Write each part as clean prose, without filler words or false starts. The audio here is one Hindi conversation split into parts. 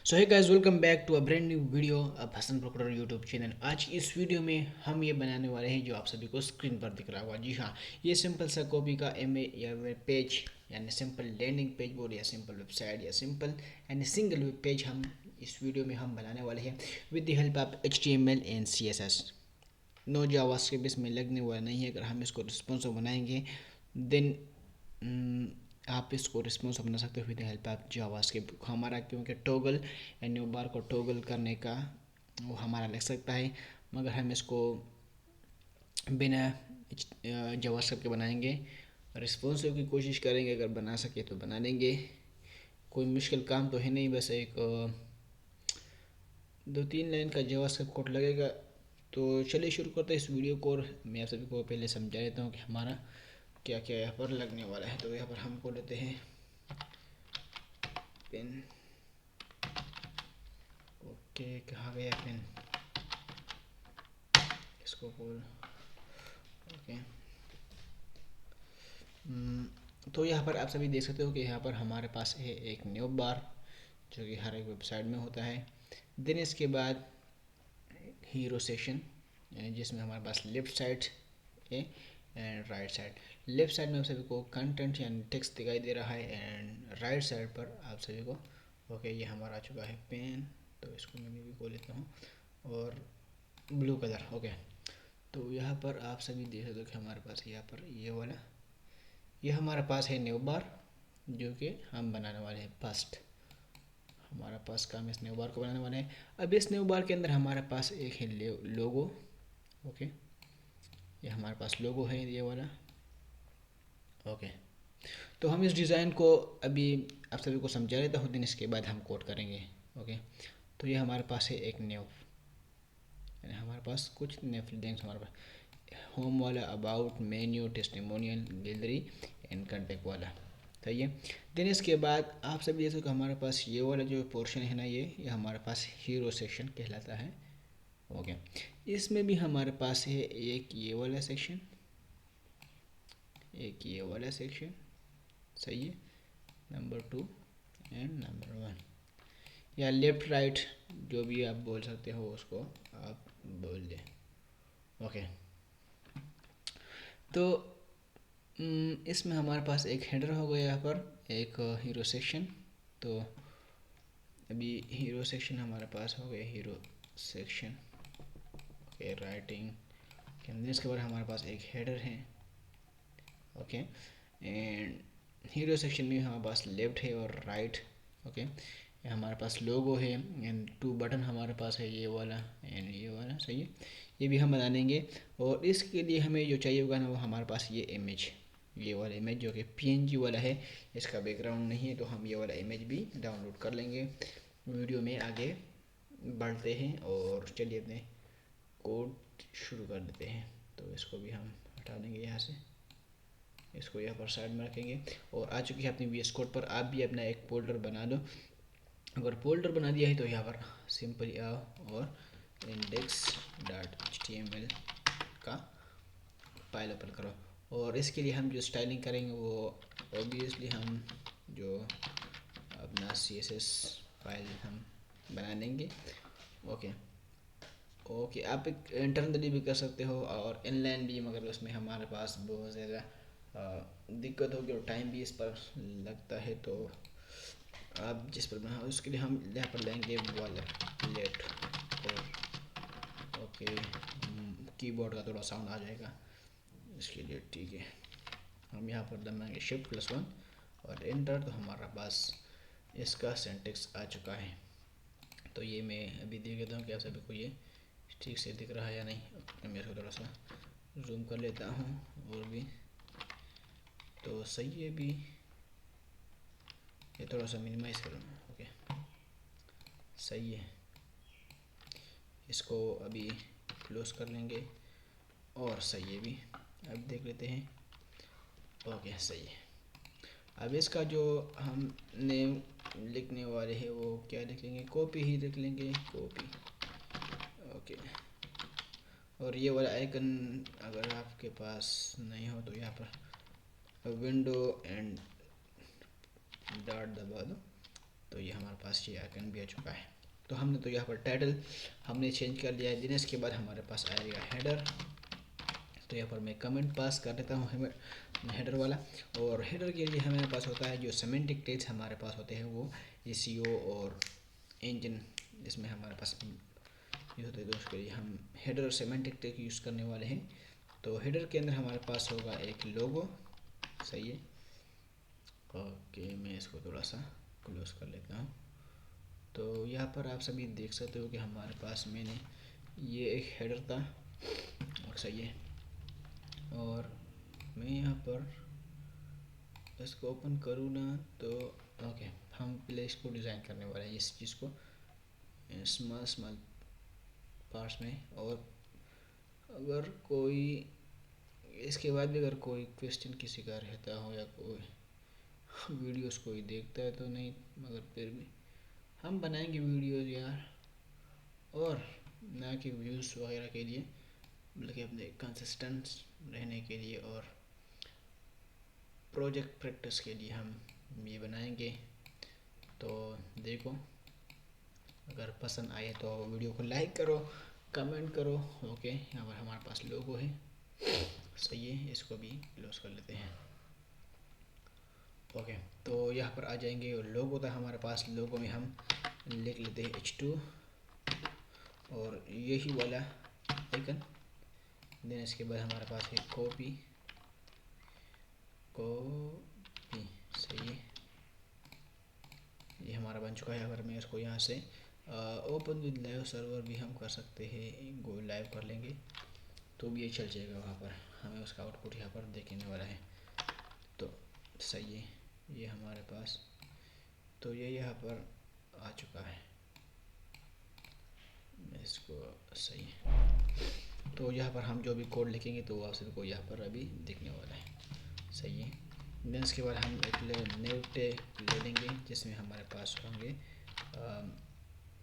So hey guys, welcome back to a brand new video of Hasan Proctor YouTube channel. आज की इस वीडियो में हम ये बनाने वाले हैं जो आप सभी को स्क्रीन पर दिख रहा होगा। जी हाँ, ये सिंपल सा कॉपी का या वेब पेज यानी सिंपल लैंडिंग पेज बोर्ड या सिंपल वेबसाइट या सिंपल यानी सिंगल वेब पेज हम इस वीडियो में हम बनाने वाले हैं with the help of HTML and CSS। No JavaScript इसमें लगने वाला नहीं है। अगर हम इसको रिस्पॉन्सिव बनाएंगे देन आप इसको रिस्पॉन्सिव बना सकते हो विद हेल्प ऑफ जावास्क्रिप्ट। हमारा क्योंकि टॉगल या न्यू बार को टॉगल करने का वो हमारा लग सकता है, मगर हम इसको बिना जावास्क्रिप्ट के बनाएंगे। रिस्पॉन्सिव की कोशिश करेंगे, अगर बना सके तो बना लेंगे। कोई मुश्किल काम तो है नहीं, बस एक 2-3 लाइन का जावास्क्रिप्ट कोड लगेगा। तो चलिए शुरू करते हैं इस वीडियो को। और मैं आप सभी को पहले समझा देता हूँ कि हमारा क्या क्या यहाँ पर लगने वाला है। तो यहाँ पर हमको लेते हैं पेन। ओके, कहाँ गया पेन? इसको बोल। ओके। तो यहाँ पर आप सभी देख सकते हो कि यहाँ पर हमारे पास है एक न्यू बार जो कि हर एक वेबसाइट में होता है। देन इसके बाद हीरो सेक्शन यानी जिसमें हमारे पास लेफ्ट साइड है and right side. Left side में आप सभी को कंटेंट यानी टेक्स्ट दिखाई दे रहा है एंड राइट साइड पर आप सभी को ओके ये हमारा आ चुका है पेन। तो इसको मैं भी को लेता हूँ और ब्लू कलर। ओके, तो यहाँ पर आप सभी देख सकते हो कि हमारे पास यहाँ पर ये वाला ये हमारे पास है न्यू बार जो कि हम बनाने वाले हैं फर्स्ट। हमारा पास काम इस न्यू बार को बनाने वाले हैं। अब इस न्यू बार के अंदर हमारे पास एक है लोगो। ओके, ये हमारे पास लोगो है ये वाला। ओके, तो हम इस डिज़ाइन को अभी आप सभी को समझा देता हूँ, दिन इसके बाद हम कोड करेंगे। ओके, तो ये हमारे पास है एक न्यू यानी हमारे पास कुछ न्यू फील्डिंग्स हमारे पास होम वाला, about, menu, testimonial, gallery and contact वाला। सही है। देन इसके बाद आप सभी देख सकते हो हमारे पास ये वाला जो पोर्शन है ना, ये हमारे पास हीरो सेक्शन कहलाता है। ओके, इसमें भी हमारे पास है एक ये वाला सेक्शन, एक ये वाला सेक्शन। सही है, नंबर 2 एंड नंबर 1 या लेफ्ट राइट जो भी आप बोल सकते हो उसको आप बोल दें। ओके, तो इसमें हमारे पास एक हेडर हो गया, यहाँ पर एक हीरो सेक्शन। तो अभी हीरो सेक्शन हमारे पास हो गया हीरो सेक्शन। ओके, राइटिंग के इसके बाद हमारे पास एक हेडर है। ओके, एंड हीरो सेक्शन में हमारे पास लेफ्ट है और राइट। ओके, हमारे पास लोगो है एंड 2 बटन हमारे पास है, ये वाला एंड ये वाला। सही है, ये भी हम बना देंगे। और इसके लिए हमें जो चाहिए होगा ना, वो हमारे पास ये इमेज, ये वाला इमेज जो कि PNG वाला है, इसका बैकग्राउंड नहीं है, तो हम ये वाला इमेज भी डाउनलोड कर लेंगे। वीडियो में आगे बढ़ते हैं और चलिए अपने कोड शुरू कर देते हैं। तो इसको भी हम हटा देंगे यहाँ से, इसको यहाँ पर साइड में रखेंगे। और आ चुकी है अपनी VS कोड पर। आप भी अपना एक फोल्डर बना दो। अगर फोल्डर बना दिया है तो यहाँ पर सिंपली आओ और index.html का फाइल ओपन करो। और इसके लिए हम जो स्टाइलिंग करेंगे वो ऑब्वियसली हम जो अपना CSS फाइल हम बना लेंगे। ओके, ओके, आप एक इंटरनली भी कर सकते हो और इनलाइन भी, मगर उसमें हमारे पास बहुत ज़्यादा दिक्कत होगी और टाइम भी इस पर लगता है। तो आप जिस पर बना उसके लिए हम यहाँ पर लेंगे वाला लेट। ओके, कीबोर्ड का थोड़ा साउंड आ जाएगा इसके लिए, ठीक है। हम यहाँ पर दबाएंगे Shift+1 और एंटर, तो हमारा पास इसका सिंटेक्स आ चुका है। तो ये मैं अभी देख लेता हूँ कि आप सभी को ये ठीक से दिख रहा है या नहीं। मैं इसको थोड़ा सा जूम कर लेता हूँ और भी, तो सही है भी, ये थोड़ा सा मिनिमाइज़ करूँ। ओके, सही है, इसको अभी क्लोज कर लेंगे और सही है भी। अब देख लेते हैं। ओके, सही है। अब इसका जो हम नेम लिखने वाले हैं वो क्या लिख लेंगे, कॉपी ही लिख लेंगे, कॉपी। ओके, और ये वाला आइकन अगर आपके पास नहीं हो तो यहाँ पर विंडो एंड डॉट दबा दो। तो ये हमारे पास ये आइकन भी आ चुका है। तो हमने तो यहाँ पर टाइटल हमने चेंज कर लिया है। दिन इसके बाद हमारे पास आएगा हेडर। तो यहाँ पर मैं कमेंट पास कर देता हूँ हेडर वाला। और हेडर के लिए हमारे पास होता है जो सेमेंटिक टैग्स हमारे पास होते हैं वो एसईओ और इंजन, जिसमें हमारे पास ये होते हैं। तो उसके लिए हम हेडर और सेमेंटिक टैग यूज़ करने वाले हैं। तो हेडर के अंदर हमारे पास होगा एक लोगो, सही है। ओके, मैं इसको थोड़ा सा क्लोज कर लेता हूँ। तो यहाँ पर आप सभी देख सकते हो कि हमारे पास मैंने ये एक हेडर था, और सही है। और मैं यहाँ पर इसको ओपन करूँ ना तो ओके, हम पहले इसको डिज़ाइन करने वाले हैं इस चीज़ को स्मॉल स्मॉल पार्ट्स में। और अगर कोई इसके बाद भी अगर कोई क्वेश्चन किसी का रहता हो या कोई वीडियोस कोई देखता है तो नहीं, मगर फिर भी हम बनाएंगे वीडियोस यार, और ना कि व्यूज़ वगैरह के लिए, बल्कि अपने कंसिस्टेंट रहने के लिए और प्रोजेक्ट प्रैक्टिस के लिए हम ये बनाएंगे। तो देखो, अगर पसंद आए तो वीडियो को लाइक करो, कमेंट करो। ओके, यहाँ पर हमारे पास लोगो है, सही है। इसको भी क्लोज कर लेते हैं। ओके, तो यहाँ पर आ जाएंगे। लोगो था हमारे पास, लोगो में हम लिख लेते हैं H2 और यही वाला आइकन। देन इसके बाद हमारे पास है कॉपी, सही है। ये हमारा बन चुका है। अगर मैं इसको यहाँ से ओपन विद लाइव सर्वर भी हम कर सकते हैं, गो लाइव कर लेंगे तो भी ये चल जाएगा। वहाँ पर हमें उसका आउटपुट यहाँ पर देखने वाला है। तो सही है, ये हमारे पास, तो ये यहाँ पर आ चुका है। इसको सही है। तो यहाँ पर हम जो भी कोड लिखेंगे तो आप सभी को यहाँ पर अभी दिखने वाला है, सही है। देन इसके बाद हम एक न्यू टैग ले लेंगे जिसमें हमारे पास होंगे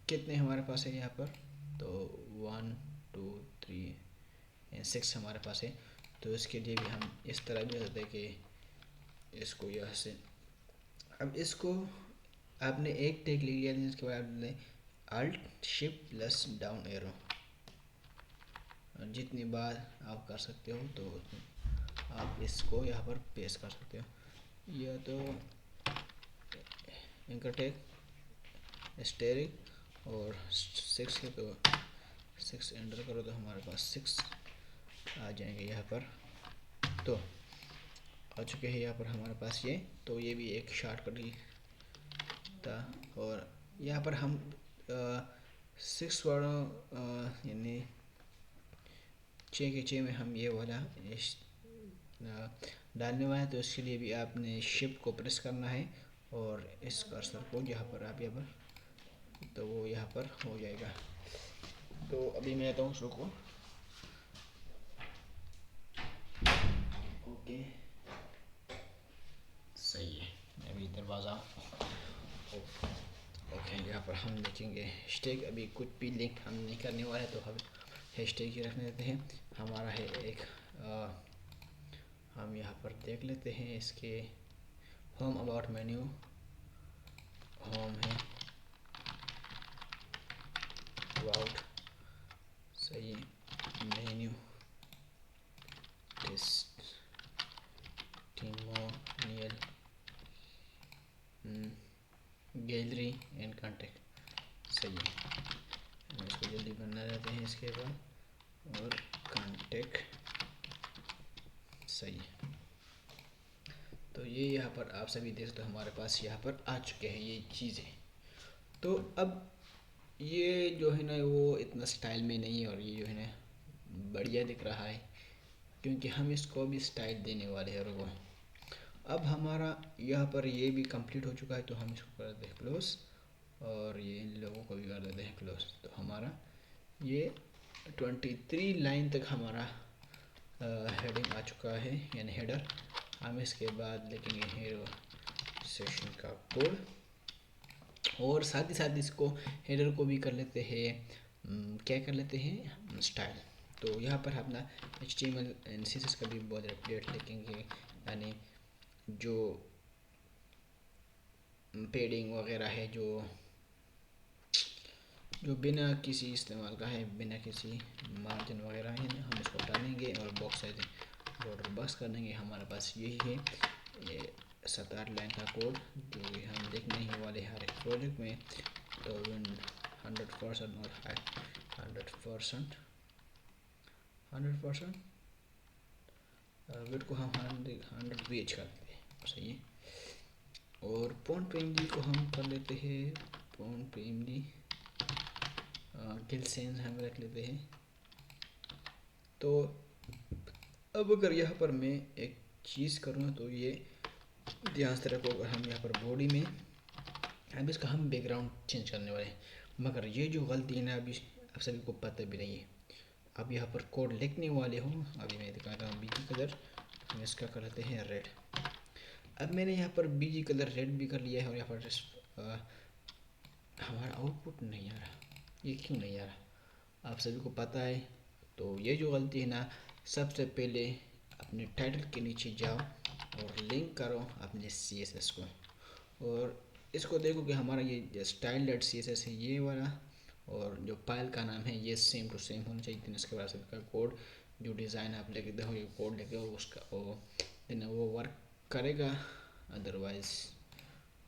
कितने हमारे पास है यहाँ पर, तो 1 2 3 6 हमारे पास है। तो इसके लिए भी हम इस तरह भी होता है कि इसको यहाँ से, अब इसको आपने एक टैग ले लिया, इसके बाद आपने alt shift plus down arrow जितनी बार आप कर सकते हो तो आप इसको यहाँ पर पेस्ट कर सकते हो। या तो इनका टैग स्टेरिक और 6 है, तो 6 एंटर करो तो हमारे पास 6 आ जाएंगे यहाँ पर। तो आ चुके हैं यहाँ पर हमारे पास ये। तो ये भी एक शॉर्टकट ही था। और यहाँ पर हम 6 वर्डों यानी 6 के 6 में हम ये वाला डालने वाला है। तो इसके लिए भी आपने शिफ्ट को प्रेस करना है और इस कर्सर को यहाँ पर आप यहाँ पर, तो वो यहाँ पर हो जाएगा। तो अभी मैं आता हूँ उसको ओके, सही है। मैं अभी दरवाज़ा ओके, यहाँ पर हम देखेंगे हैशटैग। अभी कुछ भी लिंक हम नहीं करने वाले, तो हम हैशटैग ही रखने देते हैं। हमारा है एक हम यहाँ पर देख लेते हैं इसके होम अबाउट मेन्यू, होम है अबाउट, सही menu testimonial gallery and contact, सही है। हम इसको जल्दी बना लेते हैं इसके बाद, और कॉन्टेक्ट, सही है। तो ये यहाँ पर आप सभी देख सकते हो हमारे पास यहाँ पर आ चुके हैं ये चीज़ें। तो अब ये जो है ना वो इतना स्टाइल में नहीं है, और ये जो है ना बढ़िया दिख रहा है क्योंकि हम इसको भी स्टाइल देने वाले हैं। और वो अब हमारा यहाँ पर ये भी कंप्लीट हो चुका है, तो हम इसको कर देते हैं क्लोज, और ये इन लोगों को भी कर देते हैं क्लोज। तो हमारा ये 23 लाइन तक हमारा हेडिंग आ चुका है, यानी हेडर। हम इसके बाद लिखेंगे हीरो सेशन का कोड, और साथ ही साथ इसको हेडर को भी कर लेते हैं क्या कर लेते हैं स्टाइल। तो यहाँ पर अपना HTML एंड CSS का भी बहुत अपडेट लिखेंगे, यानी जो पेडिंग वगैरह है जो जो बिना किसी इस्तेमाल का है, बिना किसी मार्जिन वगैरह है, हम इसको डालेंगे और बॉक्स साइज बॉर्डर बॉक्स कर देंगे। हमारे पास यही है, ये 7-8 लाइन का कोड जो हम देखने ही वाले हर एक प्रोजेक्ट में। तो 100% और 100% वेट को हम 100 पेज करते हैं, सही है। और पॉइंट पीएमजी को हम कर लेते हैं, पॉइंट पीएमजी किल सेंस हम रख लेते हैं। तो अब अगर यहाँ पर मैं एक चीज़ करूँ तो ये ध्यान से रखो, अगर हम यहाँ पर बॉडी में अब इसका हम बैकग्राउंड चेंज करने वाले हैं, मगर ये जो गलती है ना अभी आप सभी को पता भी नहीं है। अब यहाँ पर कोड लिखने वाले हो, अभी मैं दिखा रहा हूँ बीजी कलर, हम इसका कर लेते हैं रेड। अब मैंने यहाँ पर बीजी कलर रेड भी कर लिया है और यहाँ पर हमारा आउटपुट नहीं आ रहा, ये क्यों नहीं आ रहा आप सभी को पता है। तो ये जो गलती है ना, सबसे पहले अपने टाइटल के नीचे जाओ और लिंक करो अपने CSS को, और इसको देखो कि हमारा ये style.css है ये वाला, और जो फाइल का नाम है ये सेम टू सेम होना चाहिए। इसके बाद सबका कोड जो डिज़ाइन आप लेके हो, ये कोड लेके हो उसका वो वर्क करेगा, अदरवाइज़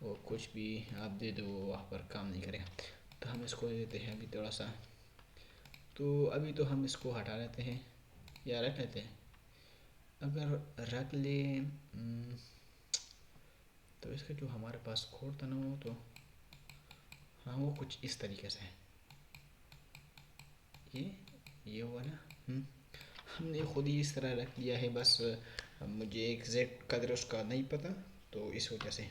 वो कुछ भी आप दे दो वो वहाँ पर काम नहीं करेगा। तो हम इसको देते हैं अभी थोड़ा सा, तो अभी तो हम इसको हटा लेते हैं या रख लेते हैं। अगर रख ले तो इसका जो हमारे पास कोड था ना वो तो हाँ वो कुछ इस तरीके से है, ये वाला हमने खुद ही इस तरह रख लिया है, बस मुझे एग्जैक्ट कदर उसका नहीं पता, तो इस वजह से।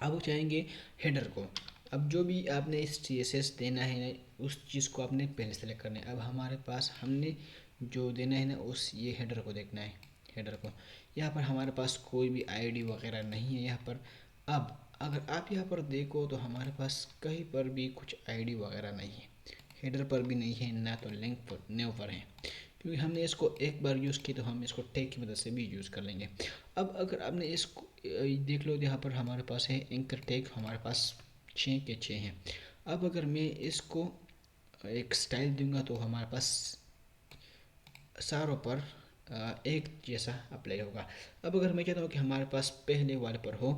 अब चाहेंगे हेडर को, अब जो भी आपने इस CSS देना है ना उस चीज़ को आपने पहले सेलेक्ट करना है। अब हमारे पास हमने जो देना है ना उस ये हेडर को देखना है, हेडर को। यहाँ पर हमारे पास कोई भी ID वगैरह नहीं है यहाँ पर। अब अगर आप यहाँ पर देखो तो हमारे पास कहीं पर भी कुछ ID वगैरह नहीं है, हेडर पर भी नहीं है, ना तो लिंक पर न्यू पर है, क्योंकि हमने इसको एक बार यूज़ की तो हम इसको टैग की मदद से भी यूज़ कर लेंगे। अब अगर आपने इसको देख लो, यहाँ पर हमारे पास है एंकर टैग, हमारे पास 6 के 6 हैं। अब अगर मैं इसको एक स्टाइल दूंगा तो हमारे पास सारों पर एक जैसा अप्लाई होगा। अब अगर मैं चाहता हूँ कि हमारे पास पहले वाले पर हो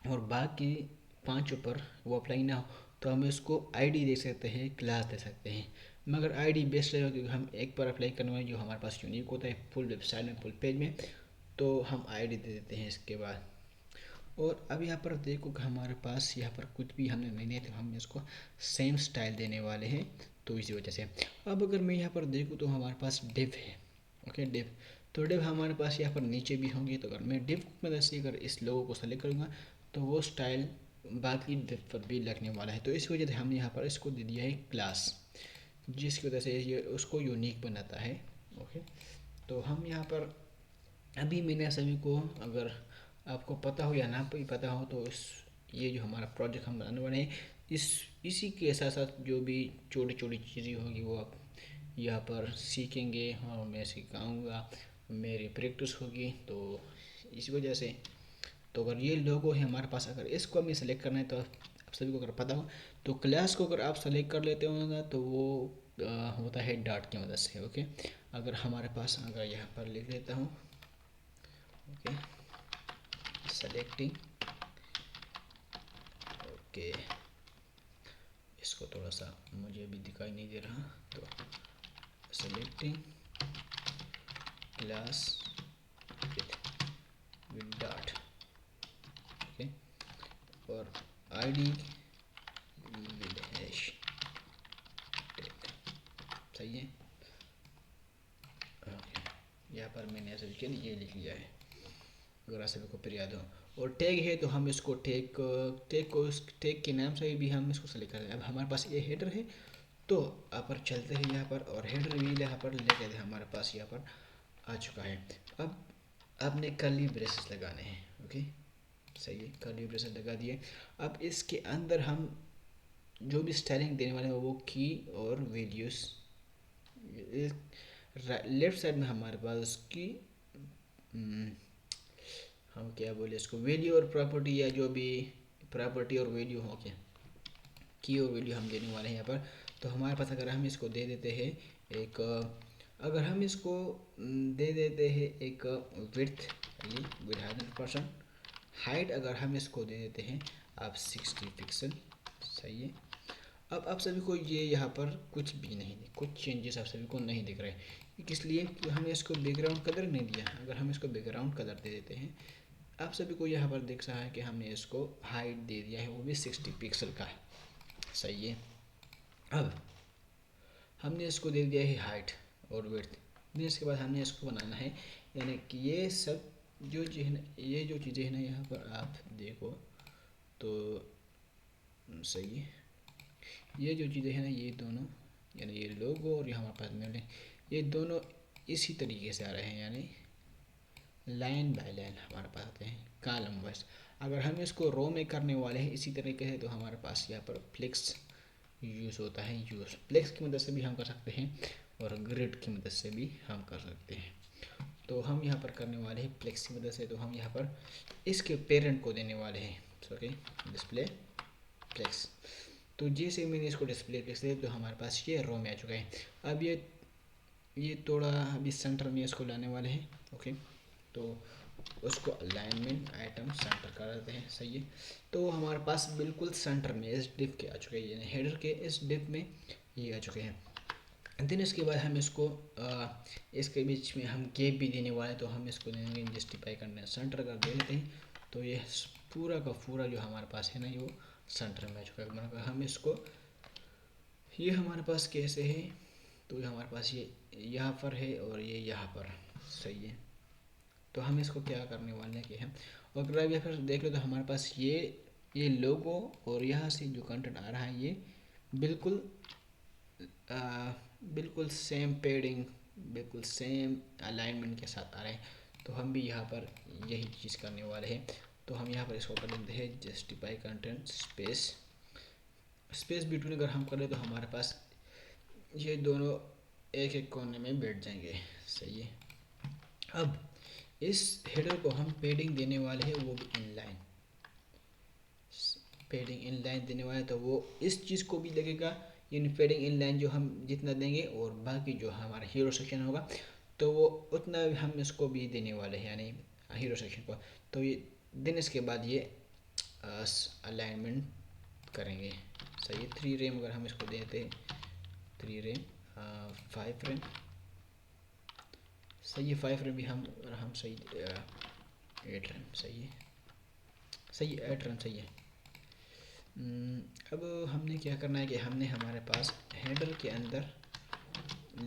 और बाकी 5 पर वो अप्लाई ना हो, तो हम इसको ID दे सकते हैं, क्लास दे सकते हैं। मगर ID बेस्ट रहेगा क्योंकि हम एक बार अप्लाई करने वाले जो हमारे पास यूनिक होता है फुल वेबसाइट में फुल पेज में, तो हम ID दे देते हैं इसके बाद। और अब यहाँ पर देखो कि हमारे पास यहाँ पर कुछ भी हमने नहीं दिया, तो हम इसको सेम स्टाइल देने वाले हैं, तो इसी वजह से। अब अगर मैं यहाँ पर देखूँ तो हमारे पास डिव है, ओके डिव, तो डिव हमारे पास यहाँ पर नीचे भी होंगे। तो अगर मैं डिव की मदद से अगर इस लोगो को सेलेक्ट करूँगा तो वो स्टाइल बाकी डिव पर भी लगने वाला है। तो इस वजह से हमने यहाँ पर इसको दे दिया है क्लास, जिसकी वजह से ये उसको यूनिक बनाता है, ओके। तो हम यहाँ पर अभी मैंने सभी को, अगर आपको पता हो या ना भी पता हो, तो इस ये जो हमारा प्रोजेक्ट हम बनाने वाले हैं इसी के साथ साथ जो भी छोटी छोटी चीज़ें होगी वो आप यहाँ पर सीखेंगे और मैं सिखाऊंगा, मेरी प्रैक्टिस होगी। तो इस वजह से तो अगर ये लोगो है हमारे पास, अगर इसको हमें सेलेक्ट करना है तो आप सभी को अगर पता हो तो क्लास को अगर आप सेलेक्ट कर लेते हो ना तो वो होता है डॉट की मदद से, ओके। अगर हमारे पास अगर यहाँ पर लिख लेता हूँ, ओके, सेलेक्टिंग, ओके, इसको थोड़ा सा मुझे अभी दिखाई नहीं दे रहा, तो selecting class with dot, okay, और ID विद हैश टैग, सही है, ओके। यहाँ पर मैंने ऐसे ये लिख लिया है, अगर आप सभी को फिर याद हो। और टैग है तो हम इसको टैग के नाम से भी हम इसको सेलेक्ट करें। अब हमारे पास ये हेडर है, तो आप पर चलते हैं यहाँ पर, और हेडर भी यहाँ पर लेके हमारे पास यहाँ पर आ चुका है। अब आपने कर्ली ब्रेसेस लगाने हैं, ओके, सही है, कर्ली ब्रेसेस लगा दिए। अब इसके अंदर हम जो भी स्टाइलिंग देने वाले हैं वो की और वीडियोस, लेफ्ट साइड में हमारे पास की हम क्या बोले इसको, वैल्यू और प्रॉपर्टी या जो भी प्रॉपर्टी और वैल्यू हो गया, की और वैल्यू हम देने वाले हैं यहाँ पर। तो हमारे पास अगर हम इसको दे देते हैं एक, अगर हम इसको दे देते हैं एक विड्थ, ये विद 100%, हाइट अगर हम इसको दे देते हैं आप 60 पिक्सल, सही है। अब आप सभी को ये यहाँ पर कुछ भी नहीं, कुछ चेंजेस आप सभी को नहीं दिख रहे, किस लिए? कि हमने इसको बैकग्राउंड कलर नहीं दिया। अगर हम इसको बैकग्राउंड कलर दे देते हैं, आप सभी को यहाँ पर दिख रहा है कि हमने इसको हाइट दे दिया है, वो भी 60 पिक्सल का, सही है। अब हमने इसको दे दिया है हाइट और विड्थ, फिर इसके बाद हमने इसको बनाना है, यानी कि ये सब जो ये जो चीज़ें हैं ना, यहाँ पर आप देखो तो सही है, ये जो चीज़ें हैं ना, ये दोनों, यानी ये लोगो और ये हमारे पास में, ये दोनों इसी तरीके से आ रहे हैं, यानी लाइन बाय लाइन हमारे पास आते हैं, कॉलम वाइज। अगर हम इसको रो में करने वाले हैं इसी तरीके से, तो हमारे पास यहाँ पर फ्लेक्स यूज़ होता है। यूज़ फ्लेक्स की मदद से भी हम कर सकते हैं और ग्रिड की मदद से भी हम कर सकते हैं। तो हम यहाँ पर करने वाले हैं फ्लेक्स की मदद से। तो हम यहाँ पर इसके पेरेंट को देने वाले हैं, ओके, डिस्प्ले फ्लेक्स। तो जैसे मैंने इसको डिस्प्ले फ्लेक्स दे, तो हमारे पास ये रो में आ चुका है। अब ये थोड़ा अभी सेंटर में इसको लाने वाले हैं, ओके। तो उसको अलाइनमेंट आइटम सेंटर कर देते हैं, सही है। तो हमारे पास बिल्कुल सेंटर में इस डिप के आ चुके हैं, यानी हेडर के इस डिप में ये आ चुके हैं। देन इसके बाद हम इसको इसके बीच में हम गैप भी देने वाले हैं, तो हम इसको देंगे जस्टिफाई करने सेंटर कर दे देते हैं। तो ये पूरा का पूरा जो हमारे पास है ना, ये वो सेंटर में आ चुका है। मतलब हम इसको, ये हमारे पास कैसे है, तो ये हमारे पास ये यहाँ पर है और ये यहाँ पर, सही है। तो हम इसको क्या करने वाले हैं कि हम, और अगर यहाँ पर देख लो तो हमारे पास ये लोगो और यहाँ से जो कंटेंट आ रहा है, ये बिल्कुल बिल्कुल सेम पेडिंग, बिल्कुल सेम अलाइनमेंट के साथ आ रहे हैं। तो हम भी यहाँ पर यही चीज़ करने वाले हैं। तो हम यहाँ पर इसको कर देते हैं जस्टिफाई कंटेंट स्पेस बिटवीन। अगर हम करें तो हमारे पास ये दोनों एक एक कोने में बैठ जाएंगे, सही है। अब इस हेडर को हम पेडिंग देने वाले हैं, वो भी इनलाइन पेडिंग इनलाइन देने वाले, तो वो इस चीज़ को भी लगेगा, यानी पेडिंग इनलाइन जो हम जितना देंगे और बाकी जो हमारा हीरो सेक्शन होगा तो वो उतना हम इसको भी देने वाले हैं, यानी हीरो सेक्शन को। तो ये दिन इसके बाद ये अलाइनमेंट करेंगे, सही है। 3 रैम अगर हम इसको देते हैं, 3 रैम 5 रैम, सही है। 5 रैम भी हम सही, 8 रैम, सही है, सही है, 8 रैम सही है। अब हमने क्या करना है कि हमने, हमारे पास हेडर के अंदर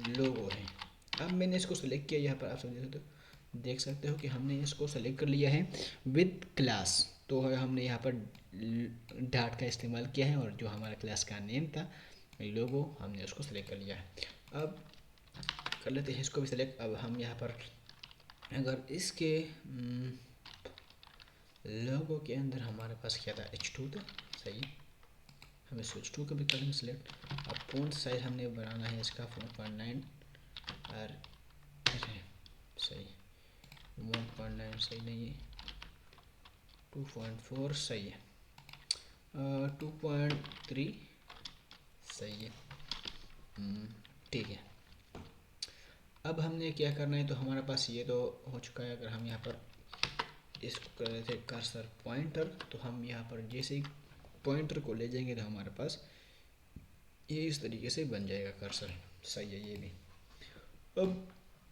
लोगो है। अब मैंने इसको सेलेक्ट किया, यहाँ पर आप सब देख सकते हो कि हमने इसको सेलेक्ट कर लिया है विद क्लास। तो हमने यहाँ पर डॉट का इस्तेमाल किया है और जो हमारा क्लास का नेम था लोगो, हमने उसको सेलेक्ट कर लिया है। अब कर लेते हैं इसको भी सेलेक्ट। अब हम यहाँ पर अगर इसके लोगो के अंदर हमारे पास क्या था, H2 था, सही। हम इस H2 को भी करेंगे सिलेक्ट। अब फ़ॉन्ट साइज हमने बनाना है इसका 4.9 और सही, 1.9 सही नहीं है, 2.4 सही है, 2.3 सही है, ठीक है। अब हमने क्या करना है, तो हमारे पास ये तो हो चुका है। अगर हम यहाँ पर इसको कर रहे थे कर्सर पॉइंटर, तो हम यहाँ पर जैसे ही पॉइंटर को ले जाएंगे तो हमारे पास ये इस तरीके से बन जाएगा कर्सर, सही है ये भी। अब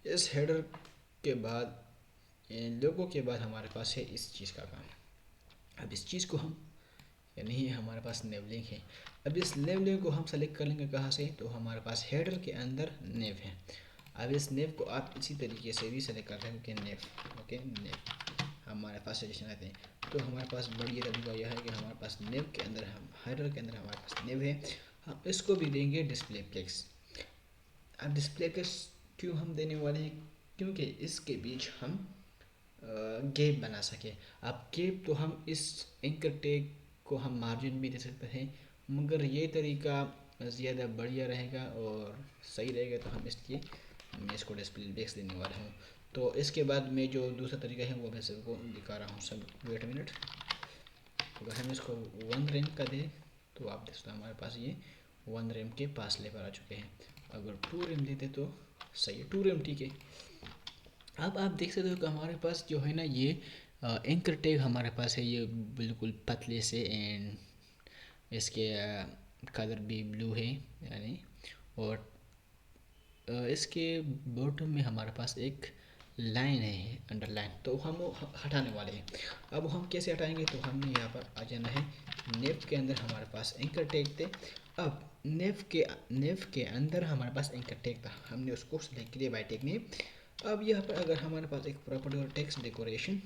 इस हेडर के बाद, लोगों के बाद हमारे पास है इस चीज़ का काम। अब इस चीज़ को हम, यानी ये हमारे पास नेव लिंक है। अब इस नेव लिंक को हम सेलेक्ट कर लेंगे कहाँ से, तो हमारे पास हेडर के अंदर नेव है। अब इस नेव को आप इसी तरीके से भी सेलेक्ट कर सकते हैं, नेव, ओके, नेव हमारे पास सजेशन आते हैं। तो हमारे पास बढ़िया तरीका यह है कि हमारे पास नेव के अंदर, हम हेडर के अंदर हमारे पास नेव है, हम इसको भी देंगे डिस्प्ले फ्लेक्स। अब डिस्प्ले फ्लेक्स क्यों हम देने वाले हैं, क्योंकि इसके बीच हम गैप बना सके। अब गैप तो हम इस एंकर टैग को हम मार्जिन भी दे सकते हैं, मगर ये तरीका ज़्यादा बढ़िया रहेगा और सही रहेगा, तो हम इसलिए मैं इसको डिस्प्ले फ्लेक्स देने वाला हूँ। तो इसके बाद में जो दूसरा तरीका है वो मैं सबको दिखा रहा हूँ, सब वेट मिनट। अगर हम इसको 1 रैम का दें तो आप देख सकते हैं हमारे पास ये 1 रैम के पास लेकर आ चुके हैं। अगर 2 रैम देते तो सही है, 2 रैम ठीक है। अब आप देख सकते हो कि हमारे पास जो है ना ये एंकर टैग हमारे पास है, ये बिल्कुल पतले से, एंड इसके कलर भी ब्लू है यानी, और इसके बॉटम में हमारे पास एक लाइन है अंडरलाइन, तो हम वो हटाने वाले हैं। अब हम कैसे हटाएंगे, तो हमने यहाँ पर आ जाना है नेव के अंदर, हमारे पास एंकर टैग थे। अब नेव के अंदर हमारे पास एंकर टैग था, हमने उसको सेलेक्ट किया बाय टैग ने। अब यहाँ पर अगर हमारे पास एक प्रॉपर्टी और टेक्स्ट डेकोरेशन,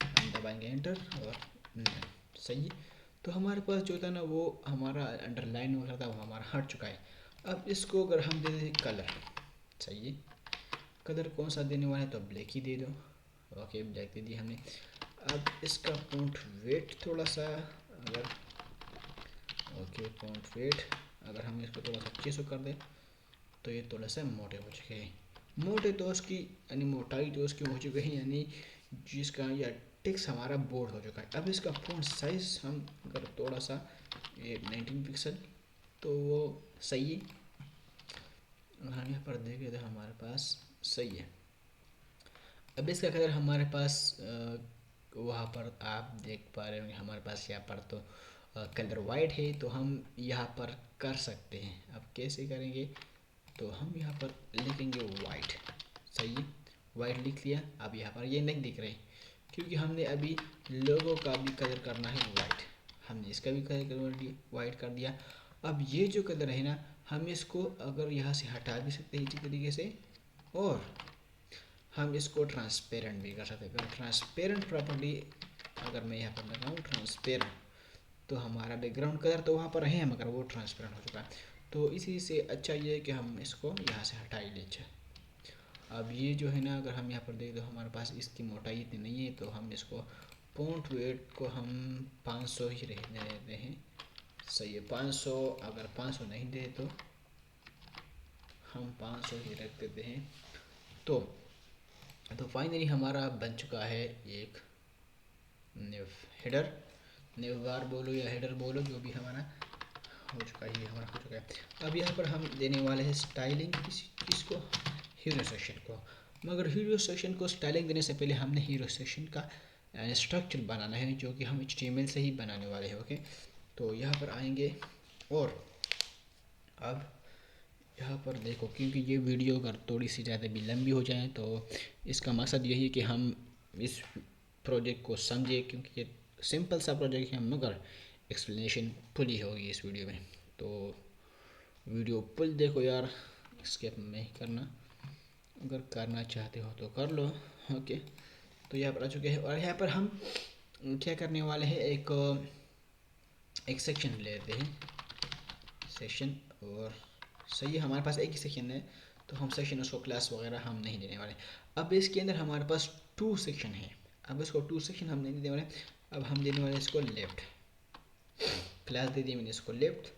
हम दबाएंगे एंटर और सही है। तो हमारे पास जो था ना वो हमारा अंडरलाइन वगैरह था वो हमारा हट चुका है। अब इसको अगर हम दे दें कलर, सही है, कलर कौन सा देने वाले हैं, तो ब्लैक ही दे दो। ओके, ब्लैक दे दिया हमने। अब इसका फॉन्ट वेट थोड़ा सा, अगर ओके फॉन्ट वेट अगर हम इसको थोड़ा सा 600 कर दें तो ये थोड़ा सा मोटे हो चुके हैं। मोटे तो उसकी यानी मोटाई तो उसकी हो चुकी है, यानी जिसका या टेक्स्ट हमारा बोर्ड हो चुका है। अब इसका फॉन्ट साइज हम अगर थोड़ा सा ये 19 पिक्सल तो वो सही है। हम यहाँ पर देखें तो हमारे पास सही है। अब इसका कलर हमारे पास वहाँ पर आप देख पा रहे होंगे हमारे पास यहाँ पर तो कलर वाइट है, तो हम यहाँ पर कर सकते हैं। अब कैसे करेंगे, तो हम यहाँ पर लिखेंगे वाइट, सही है, वाइट लिख लिया। अब यहाँ पर ये नहीं दिख रहे क्योंकि हमने अभी लोगों का भी कलर करना है वाइट, हमने इसका भी कलर वाइट कर दिया। अब ये जो कलर है ना, हम इसको अगर यहाँ से हटा भी सकते हैं इसी तरीके से, और हम इसको ट्रांसपेरेंट भी कर सकते हैं। ट्रांसपेरेंट प्रॉपर्टी अगर मैं यहाँ पर लगाऊँ ट्रांसपेरेंट, तो हमारा बैकग्राउंड कलर तो वहाँ पर है मगर वो ट्रांसपेरेंट हो चुका है। तो इसी से अच्छा ये है कि हम इसको यहाँ से हटा ही लें। अब ये जो है ना, अगर हम यहाँ पर देख दो हमारे पास इसकी मोटाई इतनी नहीं है, तो हम इसको फॉन्ट वेट को हम 500 ही रहने देते हैं, सही है 500। अगर 500 नहीं दे तो हम 500 ही रख देते हैं। तो फाइनली हमारा बन चुका है एक नेव हेडर, नेव बार बोलो या हेडर बोलो, जो भी हमारा हो चुका है, ये हमारा हो चुका है। अब यहाँ पर हम देने वाले हैं स्टाइलिंग किसको, हीरो सेक्शन को। मगर हीरो सेक्शन को स्टाइलिंग देने से पहले हमने हीरो सेक्शन का स्ट्रक्चर बनाना है, जो कि हम HTML से ही बनाने वाले हैं। ओके, तो यहाँ पर आएंगे और अब यहाँ पर देखो, क्योंकि ये वीडियो अगर थोड़ी सी ज़्यादा भी लंबी हो जाए तो इसका मकसद यही है कि हम इस प्रोजेक्ट को समझे, क्योंकि ये सिंपल सा प्रोजेक्ट है मगर एक्सप्लेनेशन फुल ही होगी इस वीडियो में। तो वीडियो फुल देखो यार, स्किप नहीं करना, अगर करना चाहते हो तो कर लो। ओके, तो यहाँ पर आ चुके हैं और यहाँ पर हम क्या करने वाले हैं, एक सेक्शन लेते हैं, सेक्शन, और सही है हमारे पास एक ही सेक्शन है तो हम सेक्शन उसको क्लास वगैरह हम नहीं देने वाले। अब इसके अंदर हमारे पास 2 सेक्शन है, अब इसको 2 सेक्शन हम नहीं देने वाले, अब हम देने वाले इसको लेफ्ट, क्लास दे दी मैंने इसको लेफ्ट,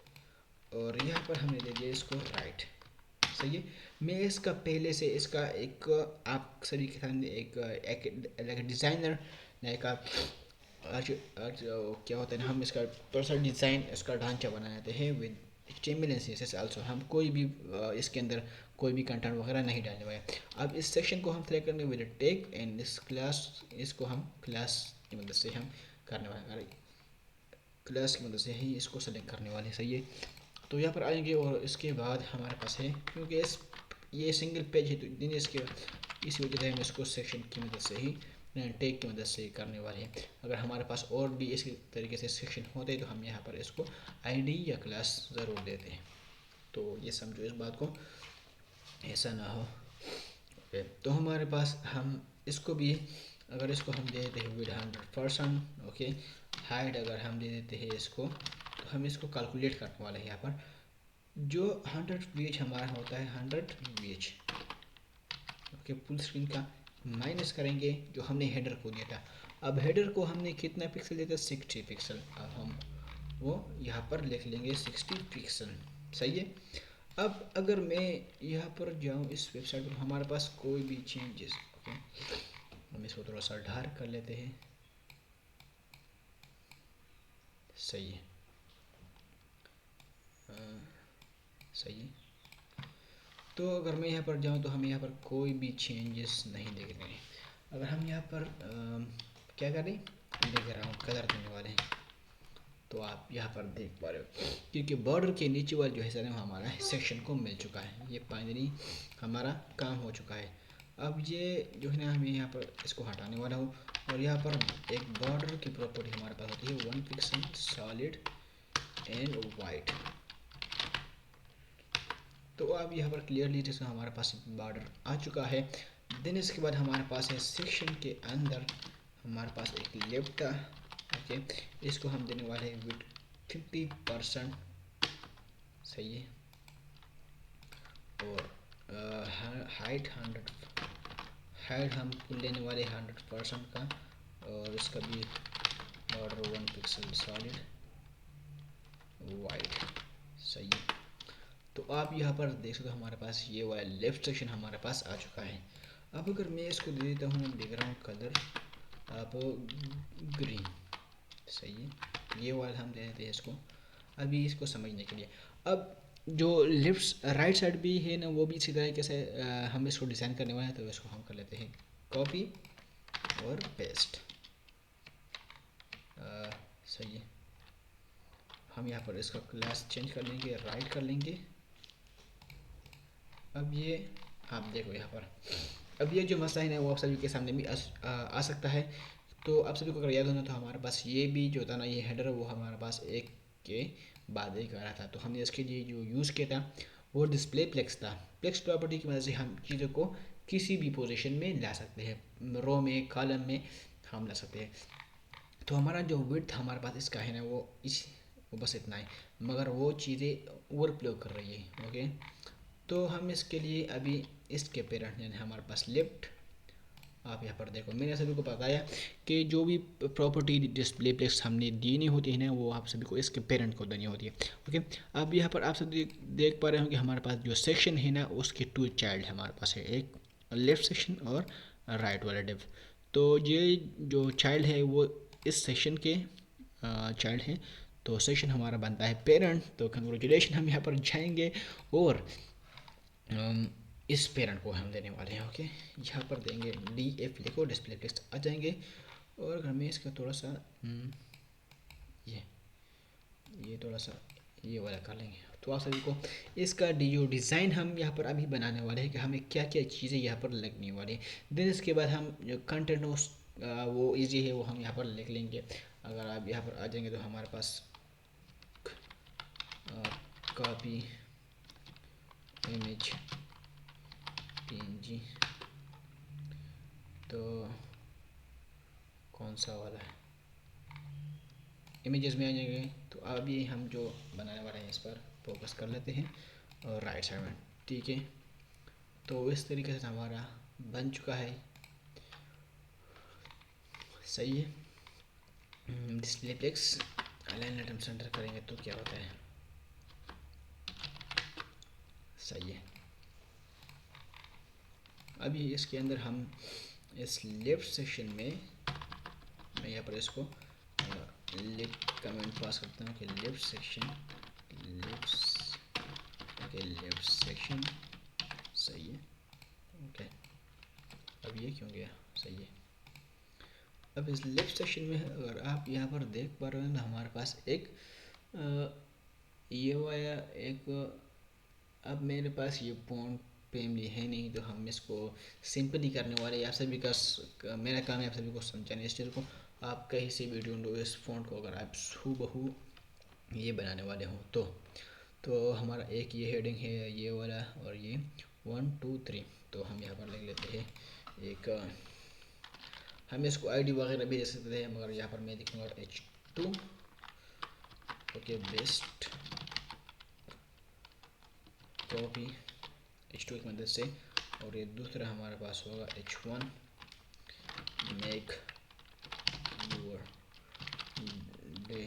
और यहाँ पर हमने दे दिया इसको राइट, सही है। मैं इसका पहले से इसका एक आप सभी के सामने एक डिज़ाइनर लाइक आप आज क्या होता है ना, हम इसका थोड़ा डिज़ाइन इसका ढांचा बनाते हैं with HTML and CSS also. हम कोई भी इसके अंदर कोई भी कंटेंट वगैरह नहीं डालने वाले। अब इस सेक्शन को हम सेलेक्ट करेंगे विद टैग एंड इस क्लास, इसको हम क्लास की मदद से हम करने वाले, क्लास की मदद से ही इसको सेलेक्ट करने वाले, सही है। तो यहाँ पर आएंगे और इसके बाद हमारे पास है, क्योंकि ये सिंगल पेज है तो इसके इसी वजह से हम इसको सेक्शन की मदद से ही टैग की मदद से करने वाले हैं। अगर हमारे पास और भी इसी तरीके से सेक्शन होते तो हम यहाँ पर इसको ID या क्लास ज़रूर देते हैं। तो ये समझो इस बात को, ऐसा ना हो। तो हमारे पास हम इसको भी, अगर इसको हम दे देते हैं विद 100%, ओके, हाइट अगर हम दे देते हैं इसको, तो हम इसको कैलकुलेट करने वाले हैं। यहाँ पर जो 100 VH हमारा होता है 100 VH, ओके, फुल स्क्रीन का माइनस करेंगे जो हमने हेडर को दिया था। अब हेडर को हमने कितना पिक्सल दिया था, 60 पिक्सल, अब हम वो यहाँ पर लिख लेंगे 60 पिक्सल, सही है। अब अगर मैं यहाँ पर जाऊँ इस वेबसाइट पर, हमारे पास कोई भी चेंजेस, ओके, हम इसको थोड़ा सा डार्क कर लेते हैं, सही है। सही है। तो अगर मैं यहाँ पर जाऊँ तो हमें यहाँ पर कोई भी चेंजेस नहीं दिख रहे हैं। अगर हम यहाँ पर क्या करें, बैकग्राउंड कलर देने वाले हैं, तो आप यहाँ पर देख पा रहे हो क्योंकि बॉर्डर के नीचे वाला जो हिस्सा है वो हमारा सेक्शन को मिल चुका है। ये फाइनली हमारा काम हो चुका है। अब ये जो है ना, हमें यहाँ पर इसको हटाने वाला हूँ और यहाँ पर एक बॉर्डर की प्रॉपर्टी हमारे पास होती है 1 पिक्सल सॉलिड एंड वाइट। तो अब यहाँ पर क्लियरली जैसे हमारे पास बॉर्डर आ चुका है। देन इसके बाद हमारे पास है सेक्शन के अंदर हमारे पास एक लेफ्ट था। ओके, इसको हम देने वाले हैं विथ 50%। सही है। और हाइट हम लेने वाले 100% का, और इसका भी बॉर्डर 1 पिक्सल सॉलिड वाइट। सही है। तो आप यहाँ पर देख सकते हो हमारे पास ये वाला लेफ्ट सेक्शन हमारे पास आ चुका है। अब अगर मैं इसको दे देता हूँ बैकग्राउंड कलर आप ग्रीन। सही है। ये वाला हम दे देते हैं इसको अभी इसको समझने के लिए। अब जो लेफ्ट राइट साइड भी है ना, वो भी इसी तरीके से हम इसको डिज़ाइन करने वाले हैं। तो इसको हम कर लेते हैं कॉपी और पेस्ट। सही है। हम यहाँ पर इसका क्लास चेंज कर लेंगे, राइट कर लेंगे। अब ये आप देखो यहाँ पर, अब ये जो मसला है ना वो आप सभी के सामने भी आ सकता है। तो आप सभी को अगर याद होना तो हमारे पास ये भी जो था ना, ये हेडर वो हमारे पास एक के बाद एक आ रहा था। तो हमने इसके लिए जो यूज़ किया था वो डिस्प्ले प्लेक्स था। प्लेक्स प्रॉपर्टी की मदद से हम चीज़ों को किसी भी पोजीशन में ला सकते हैं, रो में, कॉलम में हम ला सकते हैं। तो हमारा जो विड्थ हमारे पास इसका है ना वो बस इतना है, मगर वो चीज़ें ओवरफ्लो कर रही है। ओके, तो हम इसके लिए अभी इसके पेरेंट यानी हमारे पास लेफ्ट, आप यहाँ पर देखो मैंने सभी को बताया कि जो भी प्रॉपर्टी डिस्प्ले प्लेस हमने देनी होती है ना वो आप सभी को इसके पेरेंट को देनी होती है। ओके, अब यहाँ पर आप सब देख पा रहे हो कि हमारे पास जो सेक्शन है ना उसके 2 चाइल्ड हमारे पास है, एक लेफ्ट सेक्शन और राइट वाला डिव। तो ये जो चाइल्ड है वो इस सेक्शन के चाइल्ड है। तो सेक्शन हमारा बनता है पेरेंट। तो कंग्रेचुलेशन, हम यहाँ पर जाएंगे और इस पेरेंट को हम देने वाले हैं। ओके, यहाँ पर देंगे DF लिखो, डिस्प्ले टेक्स्ट आ जाएंगे। और हमें इसका थोड़ा सा ये थोड़ा सा ये वाला कर लेंगे। तो आप सभी को इसका जो डिज़ाइन हम यहाँ पर अभी बनाने वाले हैं कि हमें क्या क्या चीज़ें यहाँ पर लगने वाली हैं। देन इसके बाद हम जो कंटेंट वो इजी है वो हम यहाँ पर लिख लेंगे। अगर आप यहाँ पर आ जाएंगे तो हमारे पास कॉपी इमेज PNG, तो कौन सा वाला है, इमेजेस में आ जाएंगे। तो अभी हम जो बनाने वाले हैं इस पर फोकस कर लेते हैं और राइट साइड में। ठीक है, तो इस तरीके से हमारा बन चुका है। सही है। Display flex align item centre करेंगे तो क्या होता है। सही है। अभी इसके अंदर हम इस लेफ्ट सेक्शन में, मैं यहाँ पर इसको कमेंट पास करता हूँ कि लेफ्ट सेक्शन। सही है। ओके, अब ये क्यों गया। सही है। अब इस लेफ्ट सेक्शन में अगर आप यहाँ पर देख पा रहे हो ना हमारे पास एक ये वाला एक, अब मेरे पास ये पॉइंट फैमिली है नहीं तो हम इसको सिंपली करने वाले हैं। आप सभी का मेरा काम है आप सभी को समझाने इस चीज़ को। आप कहीं से भी ढूंढो इस फ़ॉन्ट को, अगर आप हूबहू ये बनाने वाले हो तो हमारा एक ये हेडिंग है ये वाला, और ये 1 2 3। तो हम यहाँ पर लिख लेते हैं एक, हम इसको ID वगैरह भी दे सकते हैं, मगर यहाँ पर मैं लिखूँगा H2। Okay, best copy H2 की मदद से। और ये दूसरा हमारे पास होगा H1 make your day,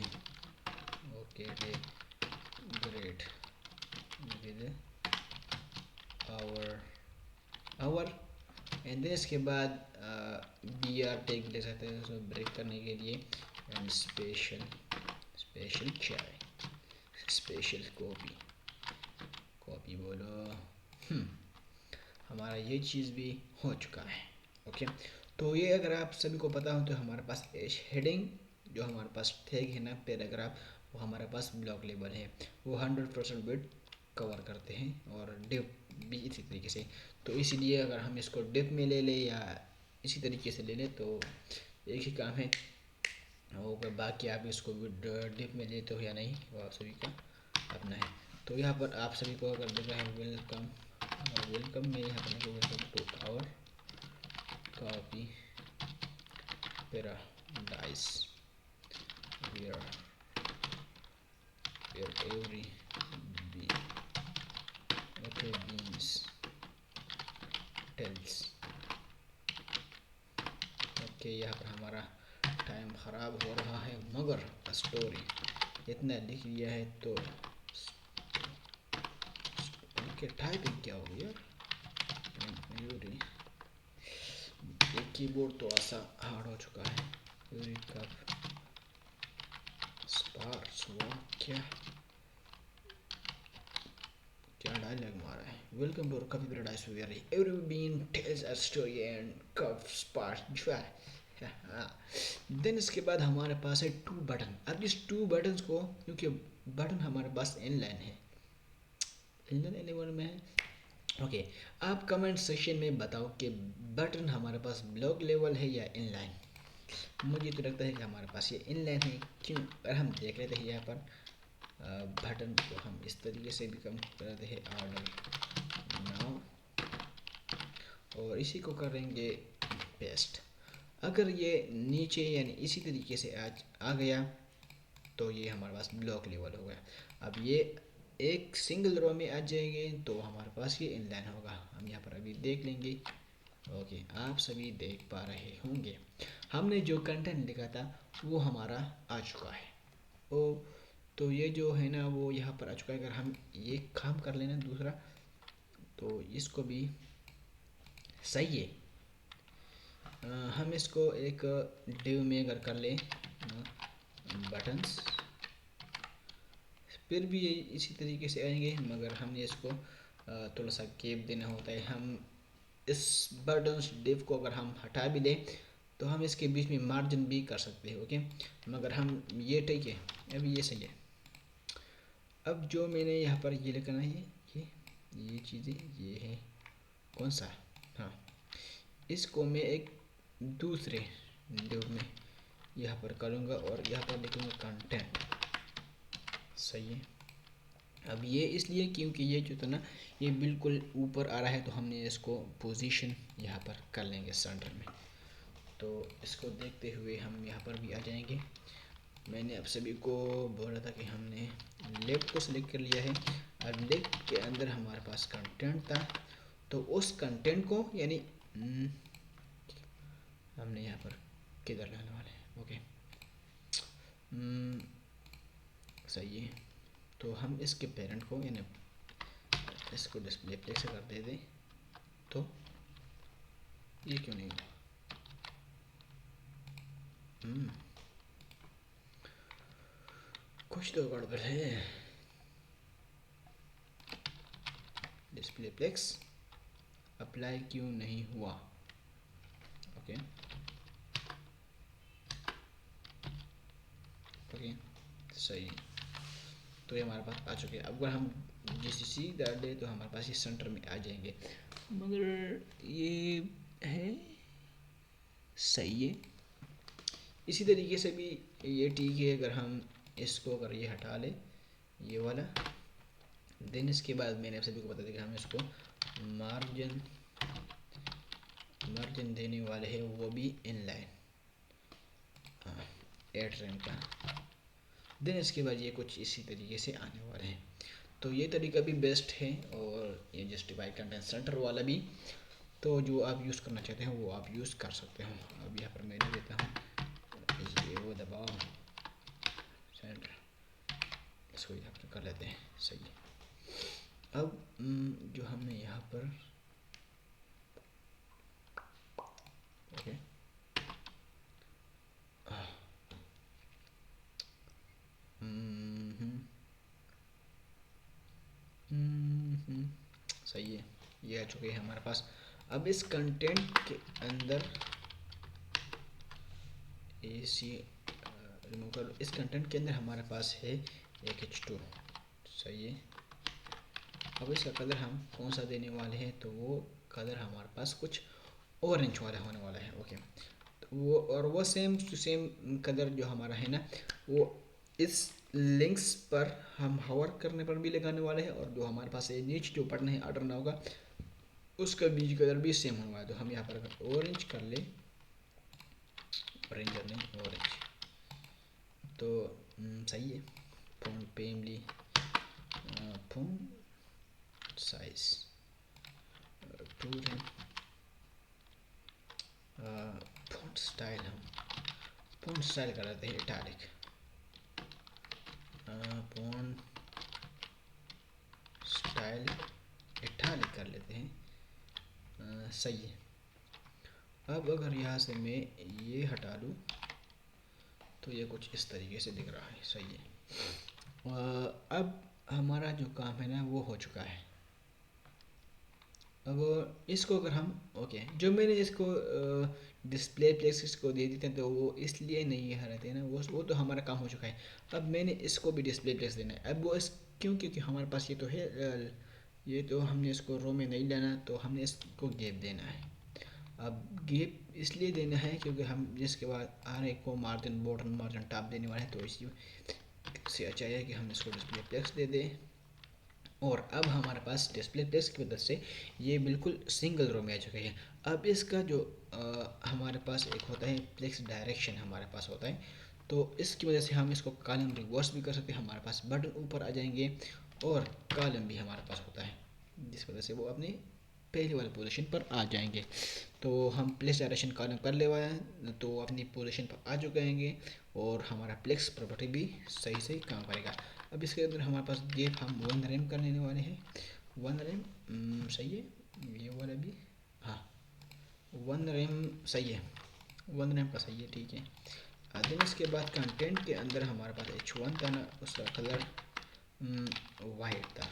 okay, day great with our and then इसके बाद BR टैग ले सकते हैं उसको ब्रेक करने के लिए, एंड स्पेशल चाय, स्पेशल कॉपी, कॉपी बोलो। हमारा ये चीज़ भी हो चुका है। ओके, तो ये अगर आप सभी को पता हो तो हमारे पास हेडिंग जो हमारे पास टैग है ना पैराग्राफ, वो हमारे पास ब्लॉक लेवल है, वो 100% बिट कवर करते हैं और डिप भी इसी तरीके से। तो इसीलिए अगर हम इसको डिप में ले लें या इसी तरीके से ले लें तो एक ही काम है। और बाकी आप इसको डिप में लेते हो या नहीं वो आप सभी का अपना है। तो यहाँ पर आप सभी को अगर देख रहे हैं वेलकम, वेलकम में यहाँ पर welcome to our coffee paradise where every be okay beans tells. Okay, यहाँ पर हमारा टाइम ख़राब हो रहा है मगर स्टोरी इतना लिख लिया है तो क्या टाइपिंग क्या होगी यार। यूरी ये कीबोर्ड तो ऐसा हार्ड हो चुका है। यूरी कप स्टार्स वो क्या क्या डायलॉग मारा है। Welcome to coffee paradise where every bean tells a story and cup sparks जो है। देन इसके बाद हमारे पास है टू बटन। अब इस टू बटन्स को, क्योंकि बटन हमारे पास इनलाइन है, इनलाइन एलिमेंट में है। ओके, आप कमेंट सेक्शन में बताओ कि बटन हमारे पास ब्लॉक लेवल है या इनलाइन। मुझे तो लगता है कि हमारे पास ये इनलाइन है। क्यों, अगर हम देख रहे थे यहाँ पर बटन को हम इस तरीके से भी कम कर रहे हैं ऑर्डर नाउ, और इसी को करेंगे पेस्ट। अगर ये नीचे यानी इसी तरीके से आज आ गया तो ये हमारे पास ब्लॉक लेवल हो गया। अब ये एक सिंगल रो में आ जाएंगे तो हमारे पास ये इनलाइन होगा। हम यहाँ पर अभी देख लेंगे। ओके, आप सभी देख पा रहे होंगे हमने जो कंटेंट लिखा था वो हमारा आ चुका है। ओ तो ये जो है ना वो यहाँ पर आ चुका है। अगर हम ये काम कर लेना दूसरा तो इसको भी सही है। हम इसको एक डिव में अगर कर ले बटन्स, फिर भी ये इसी तरीके से आएंगे मगर हमने इसको थोड़ा सा गैप देना होता है। हम इस बटन्स डिव को अगर हम हटा भी दें तो हम इसके बीच में मार्जिन भी कर सकते हैं। ओके, मगर हम ये ठीक है, अभी ये सही है। अब जो मैंने यहाँ पर ये लिखना है ये चीज़ें ये है कौन सा, हाँ, इसको मैं एक दूसरे डिव में यहाँ पर करूँगा और यहाँ पर लिखूँगा कंटेंट। सही है। अब ये इसलिए क्योंकि ये जो था ना ये बिल्कुल ऊपर आ रहा है तो हमने इसको पोजीशन यहाँ पर कर लेंगे सेंटर में। तो इसको देखते हुए हम यहाँ पर भी आ जाएंगे। मैंने आप सभी को बोला था कि हमने लेफ्ट को सिलेक्ट कर लिया है। अब लेफ्ट के अंदर हमारे पास कंटेंट था तो उस कंटेंट को यानी हमने यहाँ पर किधर लाने वाले हैं। ओके, सही है। तो हम इसके पेरेंट को यानी इसको डिस्प्ले पे से कर दे दें तो ये क्यों नहीं हुआ। कुछ तो गड़बड़ है। डिस्प्ले प्लेक्स अप्लाई क्यों नहीं हुआ। ओके ओके, सही। तो ये हमारे पास आ चुके हैं। अब अगर हम जीसीसी डाल दें तो हमारे पास ये सेंटर में आ जाएंगे मगर ये है सही है। इसी तरीके से भी ये ठीक है। अगर हम इसको अगर ये हटा लें ये वाला, देन इसके बाद मैंने आप सभी को बता दिया कि हम इसको मार्जिन मार्जिन देने वाले हैं वो भी इनलाइन, हाँ, 8 रैम का। देन इसके बाद ये कुछ इसी तरीके से आने वाले हैं। तो ये तरीका भी बेस्ट है और ये जस्टिफाई कंटेंट सेंटर वाला भी। तो जो आप यूज़ करना चाहते हैं वो आप यूज़ कर सकते हो। अब यहाँ पर मैं दे देता हूँ ये वो दबाओ सेंटर, इसको यहाँ पर कर लेते हैं। सही। अब जो हमने यहाँ पर ओके सही है, ये आ चुके हैं हमारे पास। अब इस कंटेंट के अंदर ए सी रिमूव कर, इस कंटेंट के अंदर हमारे पास है एक H2। सही है। अब इसका कलर हम कौन सा देने वाले हैं, तो वो कलर हमारे पास कुछ ऑरेंज वाला होने वाला है। ओके, तो वो और वो सेम टू सेम कलर जो हमारा है ना, वो इस लिंक्स पर हम हवर करने पर भी लगाने वाले हैं, और जो हमारे पास है नीचे जो बटन है ऑर्डर नाउ का, उसका बीज कलर भी सेम होगा। तो हम यहाँ पर अगर ऑरेंज कर ले, ऑरेंज नहीं ऑरेंज, तो सही है। फ़ॉन्ट पेमली, फ़ॉन्ट साइज 2 है। फ़ॉन्ट स्टाइल हम फ़ॉन्ट स्टाइल कर लेते हैं इटैलिक। फ़ॉन्ट स्टाइल इटैलिक कर लेते हैं। सही है। अब अगर यहाँ से मैं ये हटा दूँ तो ये कुछ इस तरीके से दिख रहा है। सही है। अब हमारा जो काम है ना वो हो चुका है। अब इसको अगर हम जो मैंने इसको डिस्प्ले प्लेस इसको दे देते हैं, तो वो इसलिए नहीं है रहते हैं ना, वो तो हमारा काम हो चुका है। अब मैंने इसको भी डिस्प्ले प्लेस देना है। अब वो इस क्योंकि हमारे पास ये तो है, ये तो हमने इसको रो में नहीं लेना, तो हमने इसको गैप देना है। अब गैप इसलिए देना है क्योंकि हम जिसके बाद हर एक को मार्जिन बॉर्डर मार्जिन टॉप देने वाले हैं, तो इसी से अच्छा है कि हम इसको डिस्प्ले प्लेस दे दें। और अब हमारे पास डिस्प्ले प्लेस की मदद से ये बिल्कुल सिंगल रो में आ चुके हैं। अब इसका जो हमारे पास एक होता है प्लेक्स डायरेक्शन हमारे पास होता है, तो इसकी वजह से हम इसको कॉलम रिवर्स भी कर सकते हैं। हमारे पास बटन ऊपर आ जाएंगे और कॉलम भी हमारे पास होता है, जिस वजह से वो अपने पहले वाले पोजीशन पर आ जाएंगे। तो हम प्लेस डायरेक्शन कॉलम कर ले हुआ है, तो अपनी पोजीशन पर आ चुके हैं, और हमारा प्लेक्स प्रॉपर्टी भी सही से काम करेगा। अब इसके अंदर हमारे पास गैप हम 1 रैम कर लेने वाले हैं। 1 रैम सही है, ये वाला भी, हाँ 1 रैम सही है, 1 रैम का सही है, ठीक है। देन इसके बाद कंटेंट के अंदर हमारे पास H1 था ना, उसका कलर वाइट था।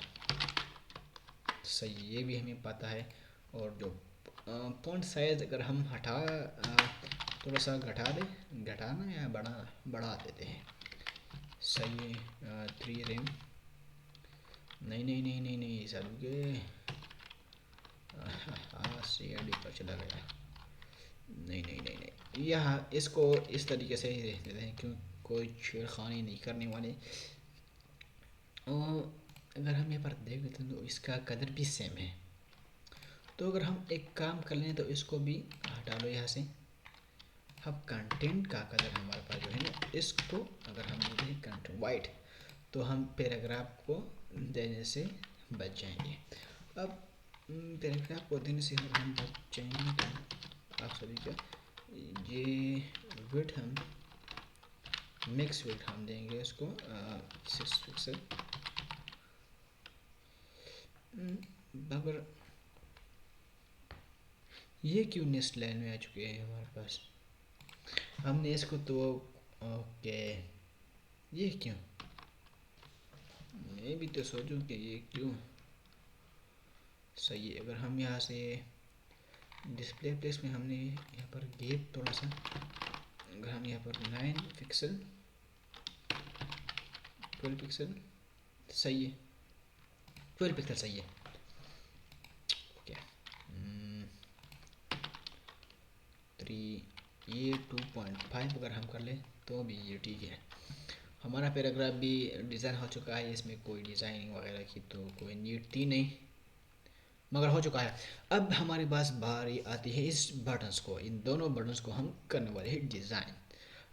सही, ये भी हमें पता है। और जो फॉन्ट साइज अगर हम थोड़ा सा घटाना या बढ़ा देते हैं। सही है। 3 रैम नहीं नहीं नहीं नहीं नहीं सर के CRD पर चला गया। नहीं नहीं नहीं नहीं, यहाँ इसको इस तरीके से ही देख देते हैं, क्यों कोई छेड़खानी नहीं करने वाले। और अगर हम यहाँ पर देख लेते हैं तो इसका कलर भी सेम है। तो अगर हम एक काम कर लें तो इसको भी हटा लो यहाँ से। अब कंटेंट का कलर हमारे पास जो है ना, इसको अगर हम देते हैं कंटेंट वाइट, तो हम पैराग्राफ को देने से बच जाएंगे। अब पैराग्राफ को देने से हम बच जाएंगे, तो आप सभी का ये विड्थ हम मिक्स विड्थ हम देंगे इसको 6 पिक्सल। अगर ये क्यों नेक्स्ट लाइन में आ चुके हैं हमारे पास, हमने इसको तो ओके, ये क्यों, मैं भी तो सोचूं कि ये क्यों। सही है। अगर हम यहाँ से डिस्प्ले प्लेस में हमने यहाँ पर गैप थोड़ा सा, अगर हम यहाँ पर 9 पिक्सल 12 पिक्सल सही है, 12 पिक्सल सही है। ओके 3 ये 2.5 अगर हम कर लें तो भी ये ठीक है। हमारा पैराग्राफ भी डिज़ाइन हो चुका है, इसमें कोई डिज़ाइनिंग वगैरह की तो कोई नीड थी नहीं, मगर हो चुका है। अब हमारे पास बारी आती है इस बटन्स को, इन दोनों बटन्स को हम करने वाले हैं डिज़ाइन।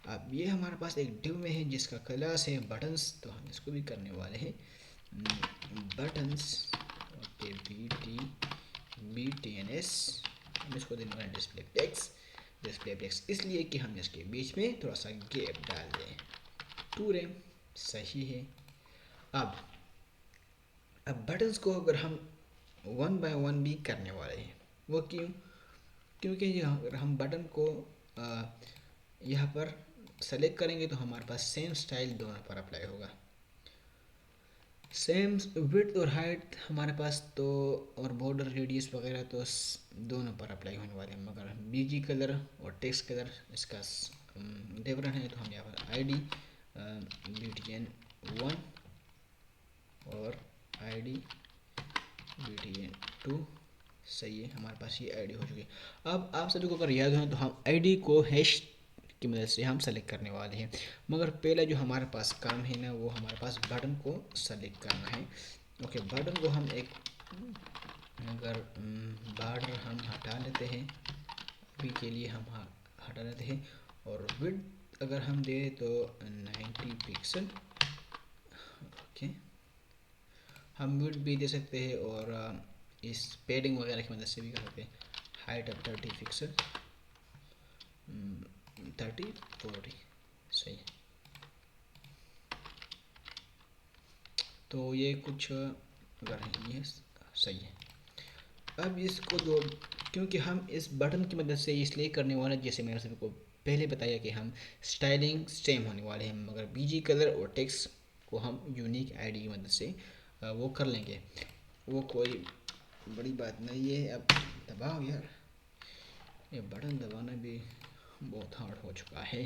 अब ये हमारे पास एक डिव में है जिसका क्लास है बटन्स, तो हम इसको भी करने वाले हैं बटन्स। ओके BTNS, हम इसको देने वाले डिस्प्ले टेक्स्ट इसलिए कि हम इसके बीच में थोड़ा सा गैप डाल दें। 2 रैम सही है। अब बटन्स को अगर हम 1 बाय 1 भी करने वाले हैं, वो क्यों, क्योंकि अगर हम बटन को यहाँ पर सेलेक्ट करेंगे तो हमारे पास सेम स्टाइल दोनों पर अप्लाई होगा। सेम विड्थ और हाइट हमारे पास तो, और बॉर्डर रेडियस वगैरह तो दोनों पर अप्लाई होने वाले हैं, मगर बीजी कलर और टेक्स्ट कलर इसका डिफरेंट है। तो हम यहाँ पर आई डी BTN 1 और ID BTN 2, सही है, हमारे पास ये आईडी हो चुकी है। अब आप सभी को अगर याद हो तो हम आईडी को हैश की मदद से हम सेलेक्ट करने वाले हैं, मगर पहले जो हमारे पास काम है ना, वो हमारे पास बटन को सेलेक्ट करना है। ओके, बटन को हम एक, अगर बॉर्डर हम हटा लेते हैं, अभी के लिए हम हटा लेते हैं, और विड्थ अगर हम दे तो 90 पिक्सल। ओके, हम विड्थ भी दे सकते हैं और इस पेडिंग वगैरह की मदद से भी कर सकते हैं। हाइट अब 30 पिक्सल, 30 40, सही है। तो ये कुछ अगर ये सही है। अब इसको जो, क्योंकि हम इस बटन की मदद से इसलिए करने वाले, जैसे मैंने सभी को पहले बताया कि हम स्टाइलिंग सेम होने वाले हैं, मगर बीजी कलर और टेक्स्ट को हम यूनिक आईडी की मदद से वो कर लेंगे। वो कोई बड़ी बात नहीं है। अब दबाओ यार, ये बटन दबाना भी बहुत हार्ड हो चुका है।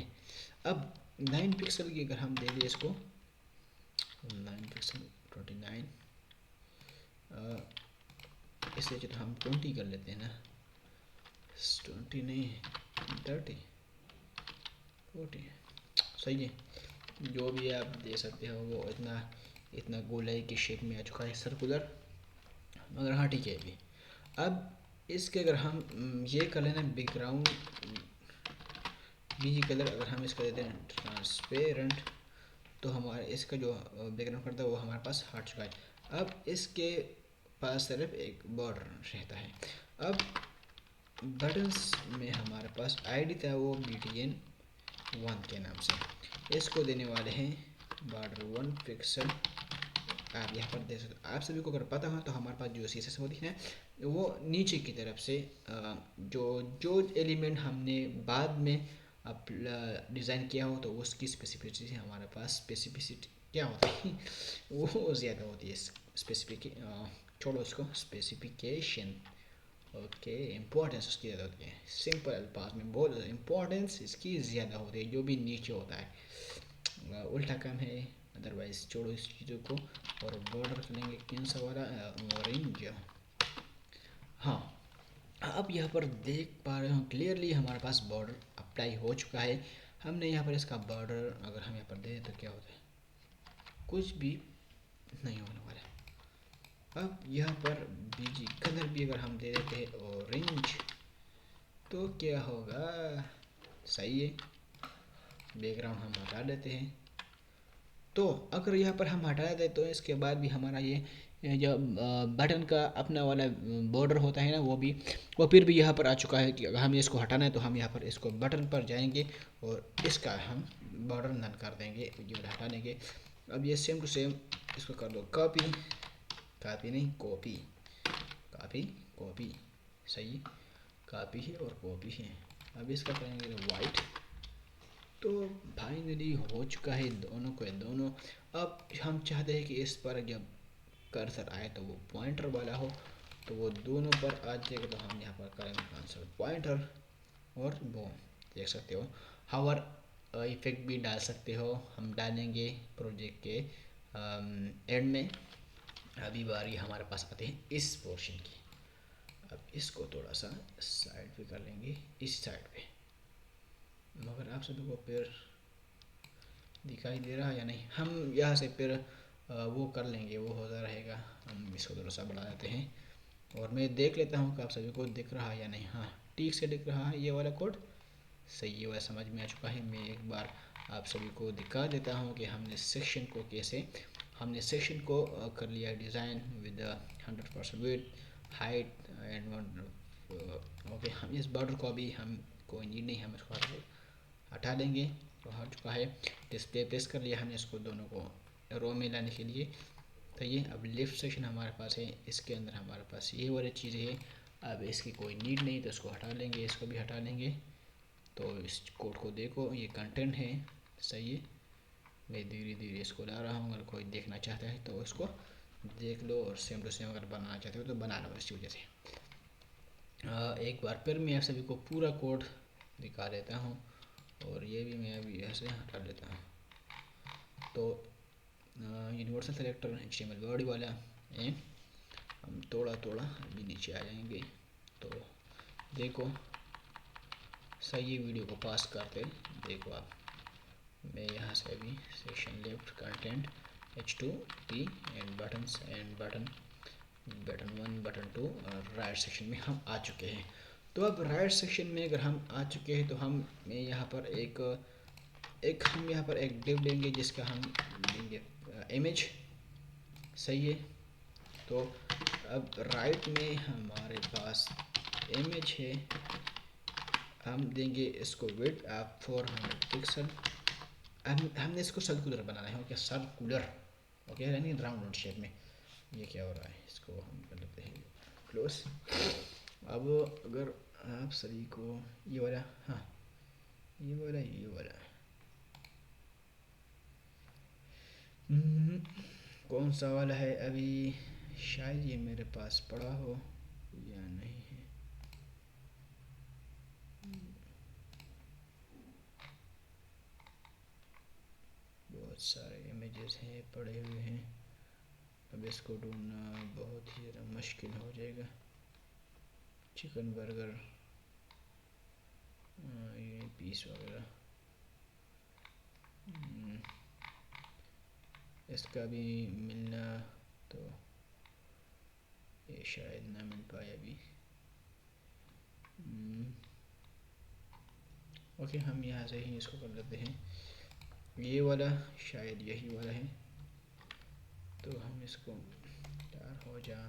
अब 9 पिक्सल की अगर हम दे दें इसको, 9 पिक्सल 29, इसे जो हम 20 कर लेते हैं ना, 20 नहीं 30 40, सही है। जो भी आप दे सकते हो वो इतना गोलाई की शेप में आ चुका है, सर्कुलर, मगर हाँ ठीक है। अभी अब इसके अगर हम ये कर लेना बैकग्राउंड बीजी कलर, अगर हम इसका देते हैं ट्रांसपेरेंट, तो हमारे इसका जो बैकग्राउंड करता है वो हमारे पास हट चुका है। अब इसके पास सिर्फ एक बॉर्डर रहता है। अब बटन्स में हमारे पास आईडी था वो BTN 1 के नाम से, इसको देने वाले हैं बॉर्डर 1 पिक्सल। आप यहाँ पर देख सकते, आप सभी को अगर पता हो तो हमारे पास जो CSS होती है वो नीचे की तरफ से जो जो एलिमेंट हमने बाद में डिज़ाइन किया हो तो उसकी स्पेसिफिसिटी हमारे पास, स्पेसिफिसिटी क्या होता है वो ज़्यादा होती है। स्पेसिफिक छोड़ो उसको, स्पेसिफिकेशन, ओके, इम्पोर्टेंस उसकी ज़्यादा होती है। सिंपल अल्फाज में बोल, इम्पोर्टेंस इसकी ज़्यादा होती है जो भी नीचे होता है, उल्टा काम है। अदरवाइज छोड़ो इस चीज़ों को, और बॉर्डर करेंगे कौन सा वाला, ऑरेंज। हाँ, अब यहाँ पर देख पा रहे हो क्लियरली हमारे पास बॉर्डर अप्लाई हो चुका है। हमने यहाँ पर इसका बॉर्डर अगर हम यहाँ पर दे तो क्या होता है, कुछ भी नहीं होने वाला है। अब यहाँ पर बीजी कलर भी अगर हम दे देते हैं ऑरेंज, तो क्या होगा, सही है। बैकग्राउंड हम हटा देते हैं। तो अगर यहाँ पर हम हटा दें तो इसके बाद भी हमारा ये जो बटन का अपना वाला बॉर्डर होता है ना, वो फिर भी यहाँ पर आ चुका है कि अगर हमें इसको हटाना है तो हम यहाँ पर इसको बटन पर जाएंगे और इसका हम बॉर्डर नन कर देंगे, जो हटा देंगे। अब ये सेम टू सेम इसको कर दो कॉपी, कॉपी नहीं कॉपी, कॉपी कॉपी, सही, कॉपी है और कॉपी है। अब इसका करेंगे वाइट, तो फाइनली हो चुका है दोनों को दोनों। अब हम चाहते हैं कि इस पर जब कर्सर आए तो वो पॉइंटर वाला हो, तो वो दोनों पर आ जाएगा। तो हम यहाँ पर करेंगे आंसर पॉइंटर, और वो देख सकते हो हावर इफेक्ट भी डाल सकते हो, हम डालेंगे प्रोजेक्ट के एंड में। अभी बारी हमारे पास आते हैं इस पोर्शन की। अब इसको थोड़ा सा साइड पे कर लेंगे, इस साइड पे, मगर आप सभी को फिर दिखाई दे रहा है या नहीं, हम यहाँ से फिर वो कर लेंगे, वो होता रहेगा। हम इसको थोड़ा सा बढ़ा देते हैं और मैं देख लेता हूँ कि आप सभी को दिख रहा है या नहीं। हाँ, ठीक से दिख रहा है, ये वाला कोड सही है, वह समझ में आ चुका है। मैं एक बार आप सभी को दिखा देता हूँ कि हमने सेक्शन को कैसे, हमने सेक्शन को कर लिया design with 100% width height and okay. हम इस बॉर्डर को अभी हम कोई नीड नहीं, हम इसको हटा देंगे, तो हट चुका है। डिस्प्ले प्रेस कर लिया हमने इसको दोनों को रो में लाने के लिए। तो ये अब लेफ्ट सेक्शन हमारे पास है, इसके अंदर हमारे पास ये वाली चीज़ें है। अब इसकी कोई नीड नहीं तो इसको हटा लेंगे, इसको भी हटा लेंगे। तो इस कोड को देखो, ये कंटेंट है, सही है। मैं धीरे धीरे इसको ला रहा हूँ, अगर कोई देखना चाहता है तो इसको देख लो, और सेम टू सेम अगर बनाना चाहते हो तो बना लो इसी वजह से। एक बार फिर मैं आप सभी को पूरा कोड दिखा देता हूँ, और ये भी मैं अभी ऐसे हटा देता हूँ। तो यूनिवर्सल सेलेक्टर HTML बॉडी वाला है, हम थोड़ा थोड़ा अभी नीचे आ जाएंगे। तो देखो सही है, वीडियो को पास करते देखो आप। मैं यहाँ से अभी section left content H2P and buttons and button 1 button 2 और राइट सेक्शन में हम आ चुके हैं। तो अब राइट सेक्शन में अगर हम आ चुके हैं तो हम यहाँ पर हम यहाँ पर एक डिव देंगे जिसका हम देंगे इमेज, सही है। तो अब राइट में हमारे पास इमेज है, हम देंगे इसको विड्थ आप 400 पिक्सल। हमने इसको सर्कुलर बनाना है, ओके सर्कुलर, ओके यानी राउंड शेप में। ये क्या हो रहा है, इसको हम कर लेते हैं क्लोज। अब अगर आप सभी को ये वाला, हाँ ये वाला कौन सा वाला है, अभी शायद ये मेरे पास पड़ा हो या नहीं है। बहुत सारे इमेजेस हैं पड़े हुए हैं, अब इसको ढूंढना बहुत ही ज़्यादा मुश्किल हो जाएगा। चिकन बर्गर, ये पीस वगैरह, इसका भी मिलना तो ये शायद ना मिल पाए अभी। ओके हम यहाँ से ही इसको कर लेते हैं, ये वाला शायद यही वाला है। तो हम इसको यार हो जा,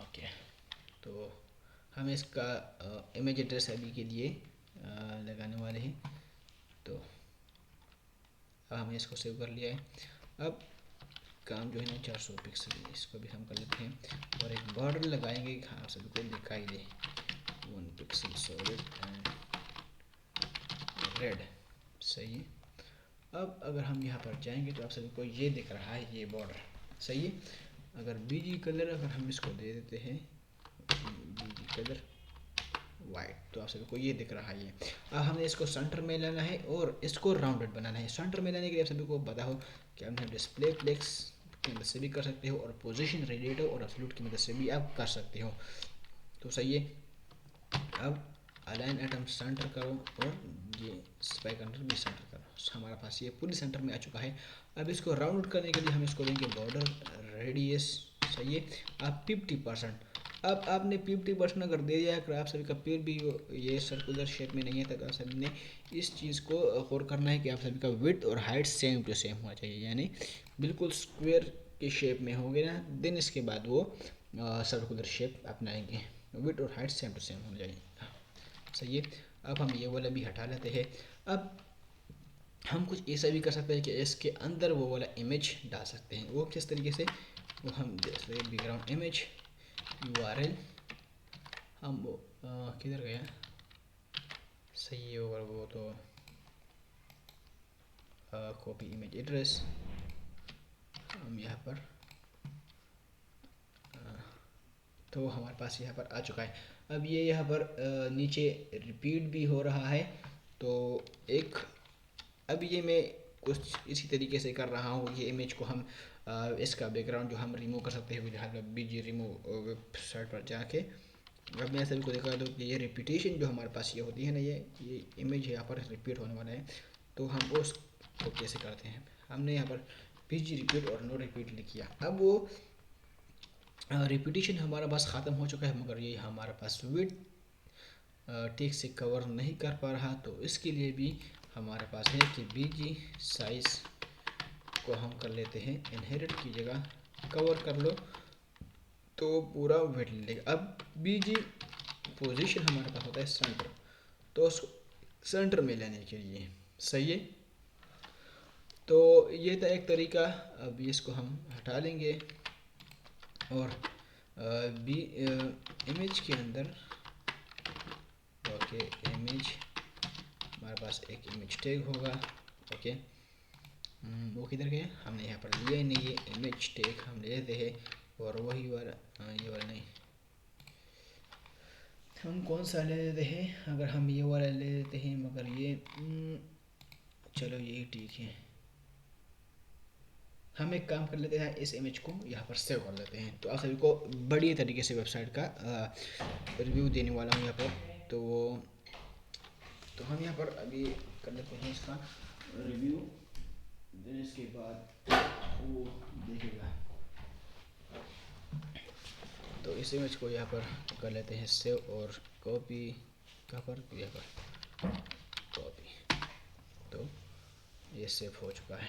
ओके। तो हम इसका इमेज एड्रेस अभी के लिए लगाने वाले हैं। तो अब हमने इसको सेव कर लिया है। अब काम जो है ना 400 पिक्सल, इसको भी हम कर लेते हैं और एक बॉर्डर लगाएंगे, हाँ सभी को दिखाई दे 1 पिक्सल सॉलिड एंड रेड, सही है। अब अगर हम यहाँ पर जाएंगे तो आप सभी को ये दिख रहा है, ये बॉर्डर, सही है। अगर बीजी कलर अगर हम इसको दे देते हैं बीजी कलर वाइट, तो आप सभी को ये दिख रहा है। अब हमें इसको सेंटर में लाना है और इसको राउंडेड बनाना है। सेंटर में लाने के लिए आप सभी को पता हो कि हम डिस्प्ले फ्लेक्स की मदद से भी कर सकते हो, और पोजीशन रेडिएटर और एब्सोल्यूट की मदद से भी आप कर सकते हो। तो सही है। अब अलाइन एटम सेंटर करो और ये स्पाइक अंडर भी सेंटर करो। हमारे पास ये पूरी सेंटर में आ चुका है। अब इसको राउंड करने के लिए हम इसको देंगे बॉर्डर रेडियस, सही है, आप 50%। अब आपने 50% अगर दे दिया, अगर आप सभी का फिर भी ये सर्कुलर शेप में नहीं है, तो आप सभी ने इस चीज़ को गौर करना है कि आप सभी का विड्थ और हाइट सेम टू सेम होना चाहिए, यानी बिल्कुल स्क्वायर के शेप में होंगे ना, देन इसके बाद वो सर्कुलर शेप अपनाएंगे। विड्थ और हाइट सेम टू सेम होना चाहिए, सही है। अब हम ये वाला भी हटा लेते हैं। अब हम कुछ ऐसा भी कर सकते हैं कि इसके अंदर वो वाला इमेज डाल सकते हैं। वो किस तरीके से, वो हम जैसे बैकग्राउंड इमेज URL, हम वो किधर गया, सही है, और वो तो कॉपी इमेज एड्रेस, हम यहाँ पर तो हमारे पास यहाँ पर आ चुका है। अब ये यहाँ पर नीचे रिपीट भी हो रहा है। तो एक अब ये मैं कुछ इसी तरीके से कर रहा हूँ। ये इमेज को हम इसका बैकग्राउंड जो हम रिमूव कर सकते हैं विद BG रिमूव वेबसाइट पर जाके। अब मैं सभी को दिखा दूँ कि ये रिपीटेशन जो हमारे पास ये होती है ना, ये इमेज यहाँ पर रिपीट होने वाला है। तो हम उसको कैसे करते हैं, हमने यहाँ पर BG रिपीट और नो रिपीट लिखा। अब वो रिपीटेशन हमारा पास ख़त्म हो चुका है, मगर ये हमारे पास विड्थ ठीक से कवर नहीं कर पा रहा। तो इसके लिए भी हमारे पास है कि BG साइज़ को हम कर लेते हैं इनहेरिट की जगह कवर कर लो, तो पूरा विड्थ लेगा। अब BG पोजीशन हमारे पास होता है सेंटर, तो उसको सेंटर में लेने के लिए, सही है। तो ये था एक तरीका। अब इसको हम हटा लेंगे और इमेज के अंदर ओके इमेज, हमारे पास एक इमेज टैग होगा। ओके वो किधर गए, हमने यहाँ पर लिया ही नहीं, ये इमेज टैग हम ले लेते हैं। और वही वाला ये वाला नहीं, हम कौन सा ले लेते हैं, अगर हम ये वाला ले लेते हैं, मगर ये चलो यही ठीक है। हम एक काम कर लेते हैं, इस इमेज को यहाँ पर सेव कर लेते हैं। तो आप सभी को बढ़िया तरीके से वेबसाइट का रिव्यू देने वाला हूँ यहाँ पर। तो हम यहाँ पर अभी कर लेते हैं इसका रिव्यू, देन इसके बाद वो देखेगा। तो इस इमेज को यहाँ पर कर लेते हैं सेव और कॉपी, कहाँ पर, यहाँ पर कॉपी। तो ये सेव हो चुका है।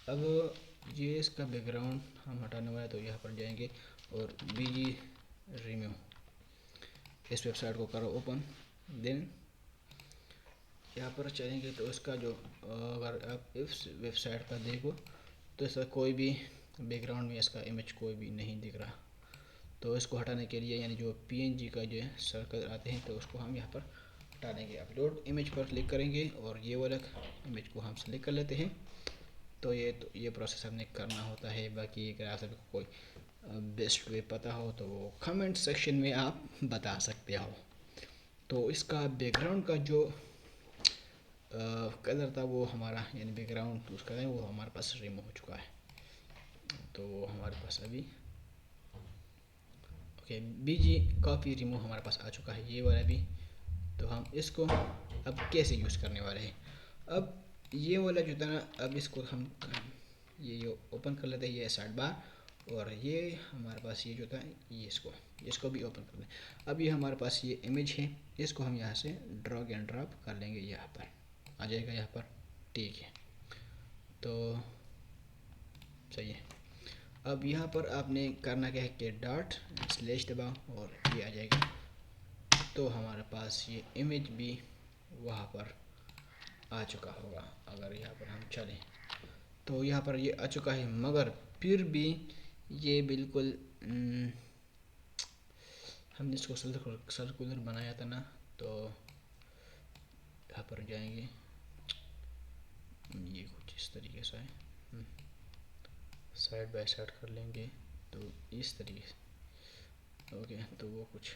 अब ये इसका बैकग्राउंड हम हटाने वाले, तो यहाँ पर जाएंगे और बीजी रिम्यू, इस वेबसाइट को करो ओपन। देन यहाँ पर चलेंगे तो इसका जो अगर आप इस वेबसाइट का देखो तो इसका कोई भी बैकग्राउंड में इसका इमेज कोई भी नहीं दिख रहा। तो इसको हटाने के लिए, यानी जो PNG का जो है सर्कल आते हैं, तो उसको हम यहाँ पर हटा देंगे। अपलोड इमेज पर क्लिक करेंगे और ये वाला इमेज को हम सेलेक्ट कर लेते हैं। तो ये प्रोसेस हमने करना होता है। बाकी अगर आप सभी को कोई बेस्ट वे पता हो तो वो कमेंट सेक्शन में आप बता सकते हो। तो इसका बैकग्राउंड का जो कलर था वो हमारा, यानी बैकग्राउंड उसका है वो हमारे पास रिमूव हो चुका है। तो हमारे पास अभी ओके बीजी कॉपी रिमूव हमारे पास आ चुका है, ये वाला भी। तो हम इसको अब कैसे यूज़ करने वाले हैं, अब ये वाला जो था ना, अब इसको हम ये ओपन कर लेते हैं, ये साइड बार। और ये हमारे पास ये जो था, ये इसको भी ओपन कर लें। अब ये हमारे पास ये इमेज है, इसको हम यहाँ से ड्रैग एंड ड्रॉप कर लेंगे, यहाँ पर आ जाएगा यहाँ पर, ठीक है। तो सही है। अब यहाँ पर आपने करना क्या है कि डॉट स्लैश दबाओ और ये आ जाएगा। तो हमारे पास ये इमेज भी वहाँ पर आ चुका होगा। अगर यहाँ पर हम चलें तो यहाँ पर ये आ चुका है, मगर फिर भी ये बिल्कुल हमने इसको सर्कुलर बनाया था ना, तो यहाँ पर जाएंगे, ये कुछ इस तरीके से है, साइड बाय साइड कर लेंगे तो इस तरीके से। ओके तो वो कुछ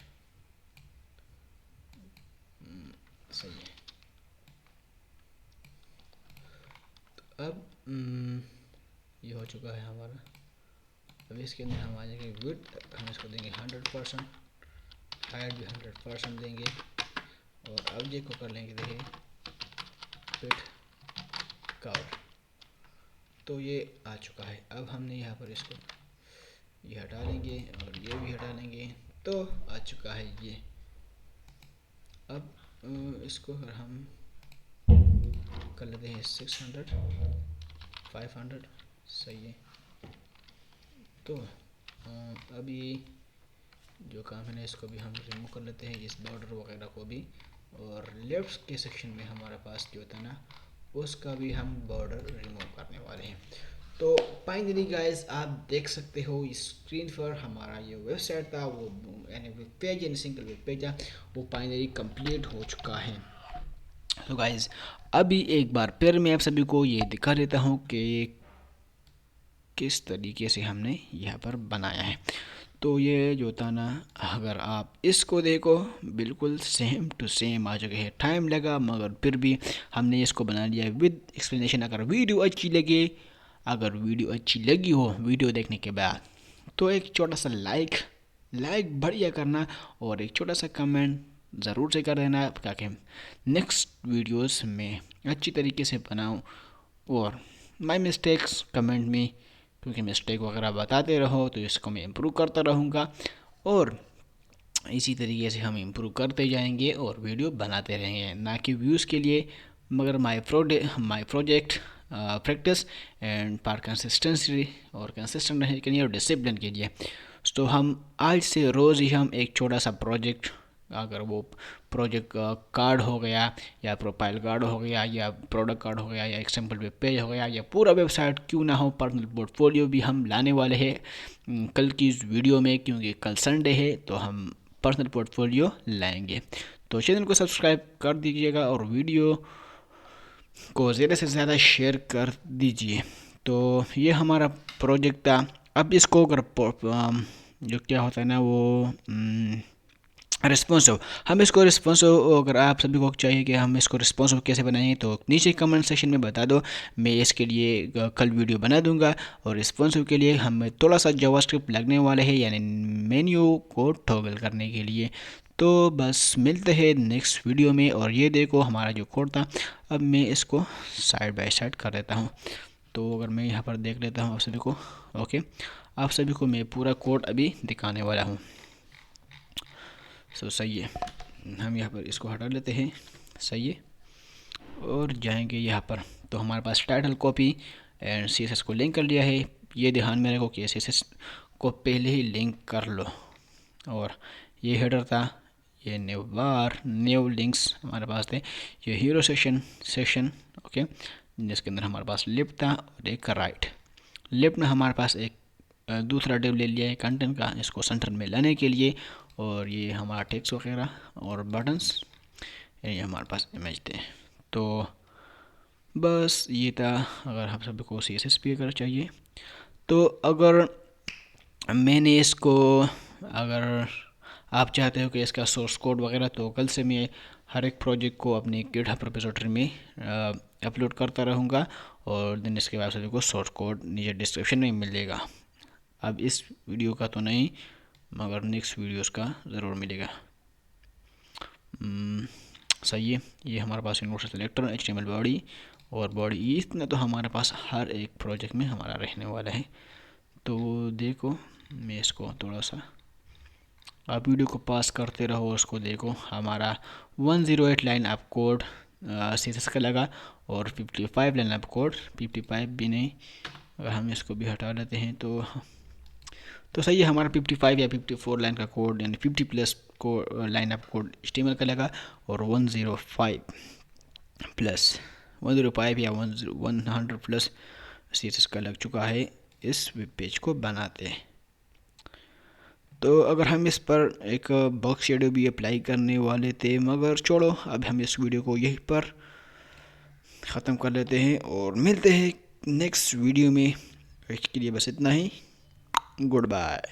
सही है। तो अब ये हो चुका है हमारा। अब इसके अंदर हम आ जाएंगे विड्थ, हम इसको देंगे 100%, हाइट भी 100% देंगे। और अब ये को कर लेंगे, देखिए फिट कवर। तो ये आ चुका है। अब हमने यहाँ पर इसको ये हटा लेंगे और ये भी हटा लेंगे, तो आ चुका है ये। अब इसको हम कर लेते हैं 600, 500, सही है। तो अभी जो काम है ना, इसको भी हम रिमूव कर लेते हैं, इस बॉर्डर वगैरह को भी। और लेफ्ट के सेक्शन में हमारे पास जो था ना, उसका भी हम बॉर्डर रिमूव करने वाले हैं। तो फाइनली गाइस आप देख सकते हो इस स्क्रीन पर हमारा ये वेबसाइट था, वो यानी वेब पेज, यानी सिंगल वेब पेज था, वो फाइनली कंप्लीट हो चुका है। तो गाइस अभी एक बार फिर मैं आप सभी को ये दिखा देता हूँ कि किस तरीके से हमने यहाँ पर बनाया है। तो ये जो था ना, अगर आप इसको देखो बिल्कुल सेम टू सेम आ चुके हैं। टाइम लगा मगर फिर भी हमने इसको बना लिया विद एक्सप्लेनेशन। अगर वीडियो अच्छी लगी हो वीडियो देखने के बाद, तो एक छोटा सा लाइक बढ़िया करना और एक छोटा सा कमेंट ज़रूर से कर देना, ताकि नेक्स्ट वीडियोस में अच्छी तरीके से बनाऊं। और माय मिस्टेक्स कमेंट में, क्योंकि मिस्टेक वगैरह बताते रहो तो इसको मैं इम्प्रूव करता रहूँगा। और इसी तरीके से हम इम्प्रूव करते जाएंगे और वीडियो बनाते रहेंगे, ना कि व्यूज़ के लिए, मगर my project practice and par consistency और कंसिस्टेंट रहने के लिए और डिसिप्लिन के लिए। तो हम आज से रोज़ ही हम एक छोटा सा प्रोजेक्ट, अगर वो प्रोजेक्ट कार्ड हो गया या प्रोफाइल कार्ड हो गया या प्रोडक्ट कार्ड हो गया या एक सिंपल वेब पेज हो गया या पूरा वेबसाइट क्यों ना हो, पर्सनल पोर्टफोलियो भी हम लाने वाले हैं कल की इस वीडियो में। क्योंकि कल संडे है तो हम पर्सनल पोर्टफोलियो लाएंगे। तो चैनल को सब्सक्राइब कर दीजिएगा और वीडियो को ज़्यादा से ज़्यादा शेयर कर दीजिए। तो ये हमारा प्रोजेक्ट था। अब इसको अगर जो क्या होता है ना वो रिस्पॉन्सिव, हम इसको रिस्पॉन्सिव, अगर आप सभी को चाहिए कि हम इसको रिस्पॉन्सिव कैसे बनाएं तो नीचे कमेंट सेक्शन में बता दो, मैं इसके लिए कल वीडियो बना दूंगा। और रिस्पॉन्सिव के लिए हमें थोड़ा सा जावास्क्रिप्ट लगने वाला है, यानी मेन्यू को टॉगल करने के लिए। तो बस मिलते हैं नेक्स्ट वीडियो में। और ये देखो हमारा जो कोड था, अब मैं इसको साइड बाय साइड कर देता हूँ। तो अगर मैं यहाँ पर देख लेता हूँ आप सभी को, ओके, आप सभी को मैं पूरा कोड अभी दिखाने वाला हूँ। सही है, हम यहाँ पर इसको हटा लेते हैं, सही है, और जाएंगे यहाँ पर। तो हमारे पास टाइटल कॉपी एंड CSS को लिंक कर लिया है। ये ध्यान में रखो कि CSS को पहले ही लिंक कर लो। और ये हेडर था, ये न्यू लिंक्स हमारे पास थे, ये हीरो सेक्शन ओके, जिसके अंदर हमारे पास लेफ्ट था और एक राइट। लेफ्ट में हमारे पास एक दूसरा डिव ले लिया है कंटेंट का, इसको सेंटर में लाने के लिए। और ये हमारा टेक्स्ट वगैरह और बटन्स, ये हमारे पास इमेज थे। तो बस ये था। अगर आप सभी को CSS भी अगर चाहिए तो अगर मैंने इसको, अगर आप चाहते हो कि इसका सोर्स कोड वगैरह, तो कल से मैं हर एक प्रोजेक्ट को अपनी GitHub रिपोजिटरी में अपलोड करता रहूँगा। और दिन इसके बाद सभी को सोर्स कोड नीचे डिस्क्रिप्शन में मिलेगा। अब इस वीडियो का तो नहीं, मगर नेक्स्ट वीडियोस का ज़रूर मिलेगा। सही है, ये हमारे पास यूनिवर्सल सेलेक्टर, HTML बॉडी और बॉडी, इतना तो हमारे पास हर एक प्रोजेक्ट में हमारा रहने वाला है। तो देखो मैं इसको थोड़ा सा, आप वीडियो को पास करते रहो, उसको देखो। हमारा 108 लाइन आप कोड CSS का लगा और 55 लाइन आप कोड, 55 भी नहीं, अगर हम इसको भी हटा लेते हैं तो सही है। हमारा 55 या 54 लाइन का कोड, यानी 50+ को लाइन ऑफ कोड HTML का लगा। और 105 या 100+ CSS का लग चुका है इस वेब पेज को बनाते। तो अगर हम इस पर एक बॉक्स शेडो भी अप्लाई करने वाले थे, मगर छोड़ो, अब हम इस वीडियो को यहीं पर ख़त्म कर लेते हैं और मिलते हैं नेक्स्ट वीडियो में। इसके लिए बस इतना ही, गुड बाय।